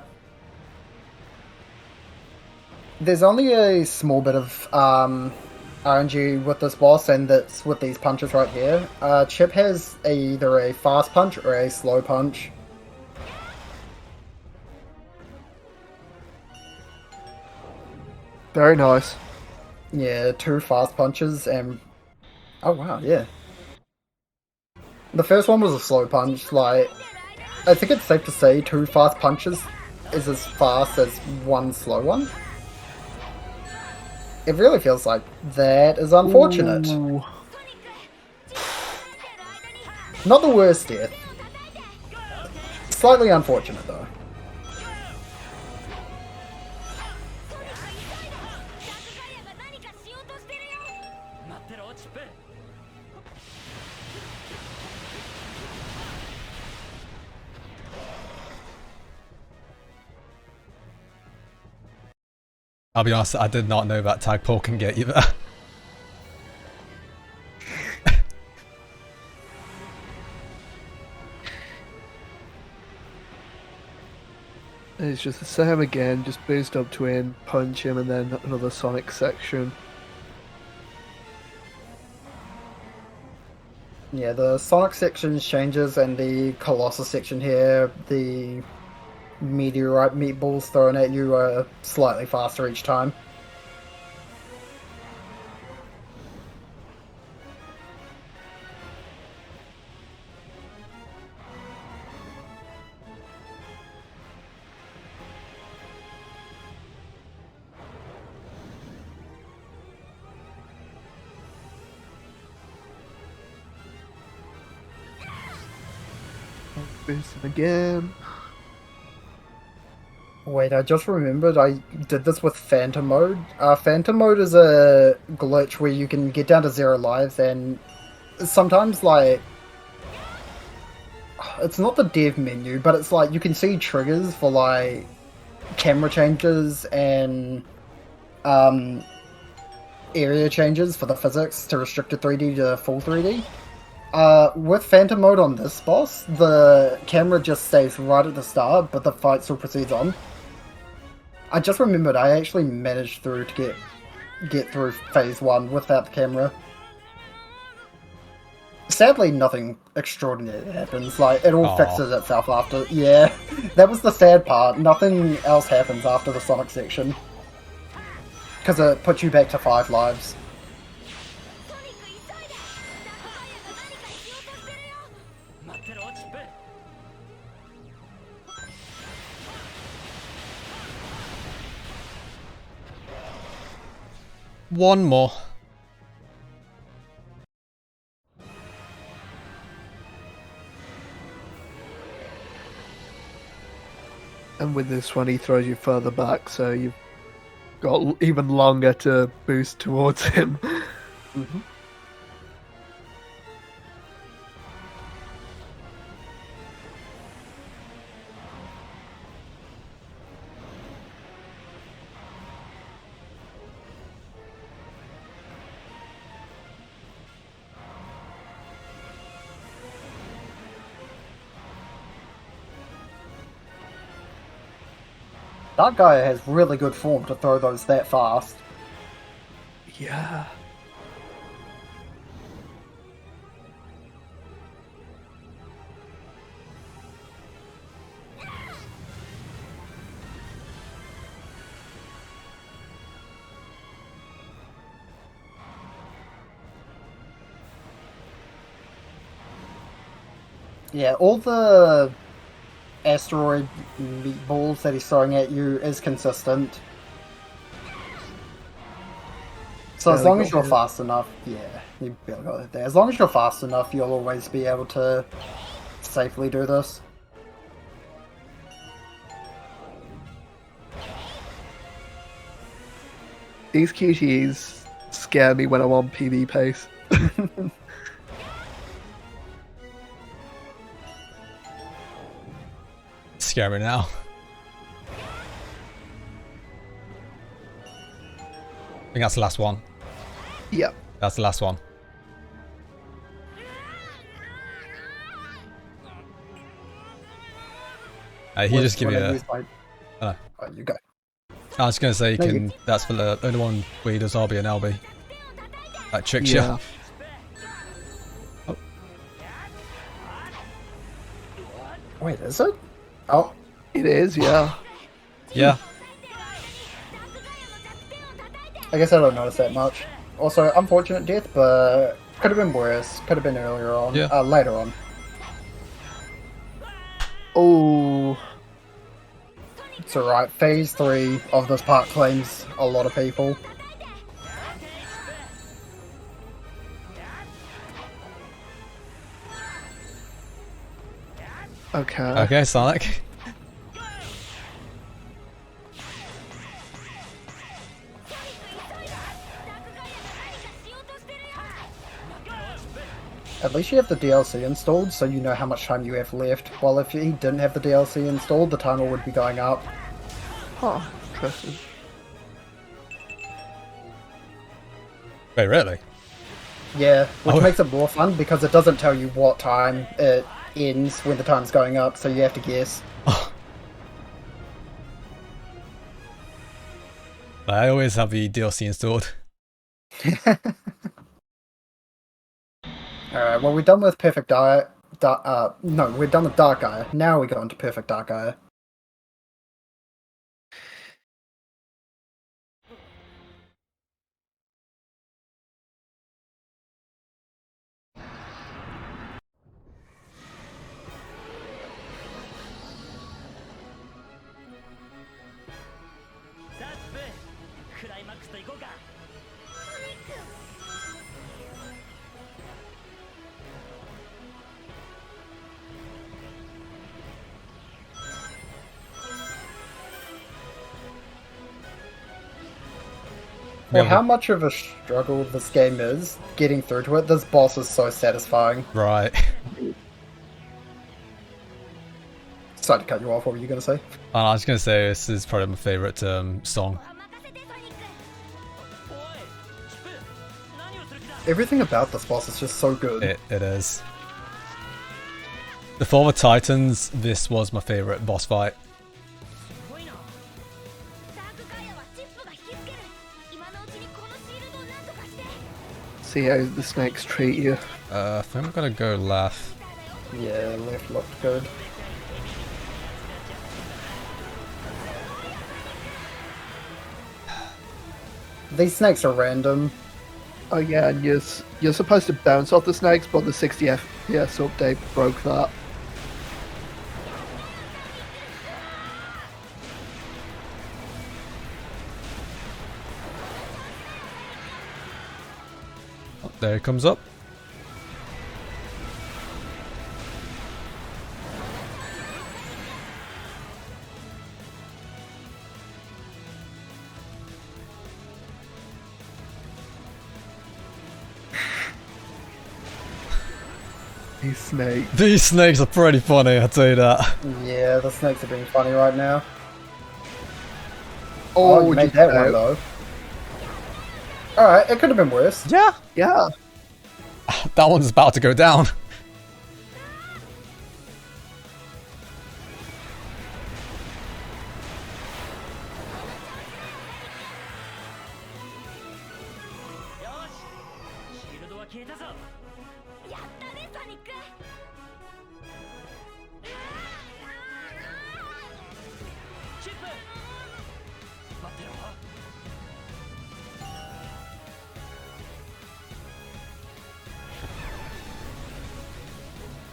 There's only a small bit of RNG with this boss, and that's with these punches right here. Chip has either a fast punch or a slow punch. Very nice. Yeah, 2 fast punches and... Oh wow, yeah. The first one was a slow punch, like... I think it's safe to say 2 fast punches is as fast as 1 slow one. It really feels like that is unfortunate. Ooh. Not the worst death. Slightly unfortunate though. I'll be honest, I did not know that tagpole can get you there. It's just the same again, just boost up to him, punch him, and then another Sonic section. Yeah, the Sonic section changes and the Colossus section here, the meteorite meatballs thrown at you are slightly faster each time. Boost him again. Wait, I just remembered I did this with Phantom Mode. Phantom Mode is a glitch where you can get down to 0 lives and sometimes, like, it's not the dev menu, but it's like you can see triggers for, like, camera changes and area changes for the physics to restricted 3D to full 3D. With Phantom Mode on this boss, the camera just stays right at the start, but the fight still proceeds on. I just remembered I actually managed to get through phase 1 without the camera. Sadly, nothing extraordinary happens. Like, it all Aw. fixes itself after. Yeah, that was the sad part. Nothing else happens after the Sonic section. Because it puts you back to 5 lives. One more. And with this one, he throws you further back, so you've got even longer to boost towards him. That guy has really good form to throw those that fast. Yeah. Yeah, all the asteroid meatballs that he's throwing at you is consistent. So as Barely long as got you're hit. fast enough, yeah, you barely got it there. As long as you're fast enough, you'll always be able to safely do this. These QTEs scare me when I'm on PB pace. Scare me now. I think that's the last one. Yep. That's the last one. He just give you When I a... use my- Oh. Oh, you go. I was gonna say you No, you- can... That's for the only one where he does RB and LB. That tricks Yeah. you. Wait, is it? Oh, It is, yeah. Yeah. I guess I don't notice that much. Also, unfortunate death, but could have been worse. Could have been earlier on. Yeah. Later on. Oh, It's alright. Phase 3 of this part claims a lot of people. okay. Okay, Sonic. At least you have the DLC installed, so you know how much time you have left. While if he didn't have the DLC installed, the timer would be going up. Huh, interesting. Wait, really? Yeah, which Oh. makes it more fun because it doesn't tell you what time it ends when the time's going up, so you have to guess. I always have the DLC installed. Alright, well we're done with Perfect Dire. No, we're done with Dark Eye. Now we go into Perfect Dark Eye. For how much of a struggle this game is, getting through to it, this boss is so satisfying. Right. Sorry to cut you off, what were you going to say? I was gonna say this is probably my favourite song. Everything about this boss is just so good. It is. The Former Titans, this was my favourite boss fight. See how the snakes treat you. I think I'm gonna go left. Yeah, left looked good. These snakes are random. Oh yeah, and you're supposed to bounce off the snakes, but the 60 FPS update broke that. Oh, there it comes up. These snakes. These snakes are pretty funny, I'll tell you that. Yeah, the snakes are being funny right now. Oh, you made just that one out. though. Alright, it could have been worse. Yeah. Yeah. That one's about to go down.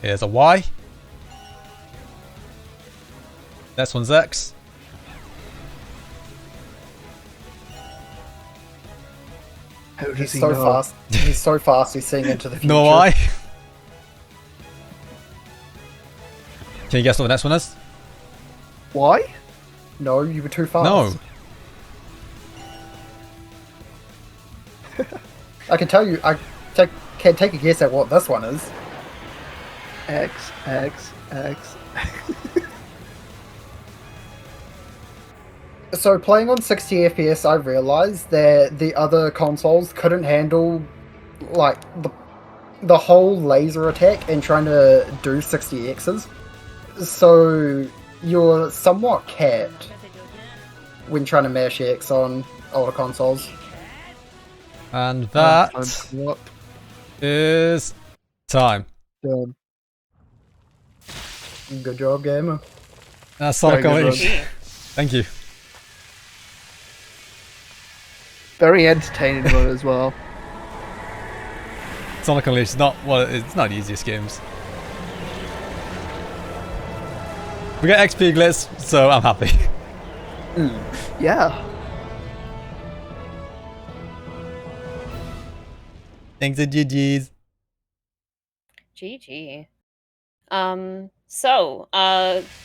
Here's a Y. Next one's X. How does He's he so know? fast. He's so fast. He's seeing into the future. No, I. Can you guess what the next one is? Why? No, you were too fast. No. I can tell you. Can take a guess at what this one is. X, X, X. So playing on 60 FPS, I realized that the other consoles couldn't handle like the whole laser attack and trying to do 60 X's. So you're somewhat capped when trying to mash X on older consoles. And that What? is time. Done. Good job, gamer. That's Sonic Very good Unleashed. Thank you. Very entertaining run as well. Sonic Unleashed is not it's not the easiest games. We get XP glitz, so I'm happy. Yeah. Thanks to GG's. GG.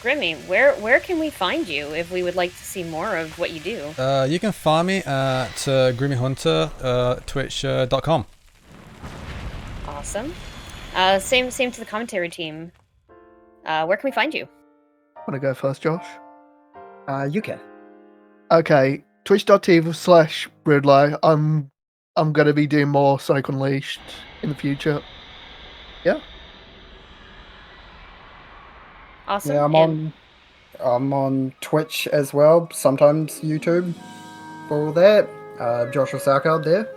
Grimmy, where can we find you if we would like to see more of what you do? You can find me at Grimmy Hunter, twitch.com. Awesome. Same to the commentary team. Where can we find you? Want to go first, Josh? You can. Okay, twitch.tv/Broodlight. I'm gonna be doing more Sonic Unleashed in the future. Yeah. Awesome. Yeah, And I'm on Twitch as well. Sometimes YouTube for all that. Josh Osaka out there.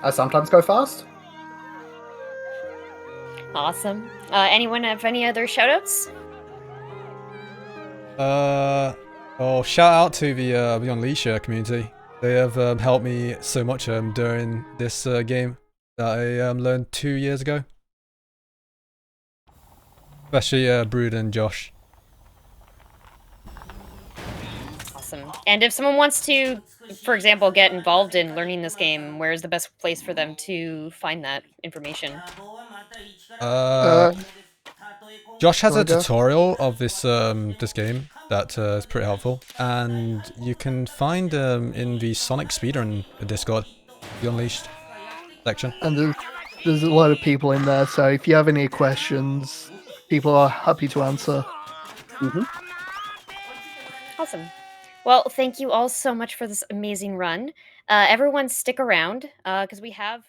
I sometimes go fast. awesome. Anyone have any other shoutouts? Shout out to the Unleash community. They have helped me so much during this game that I learned 2 years ago. Especially Brood and Josh. Awesome. And if someone wants to, for example, get involved in learning this game, where's the best place for them to find that information? Josh has a Wanna go? tutorial of this this game that is pretty helpful, and you can find in the Sonic Speedrun Discord, the Unleashed section. And there's a lot of people in there, so if you have any questions, people are happy to answer. Awesome. Well, thank you all so much for this amazing run. Everyone stick around, because we have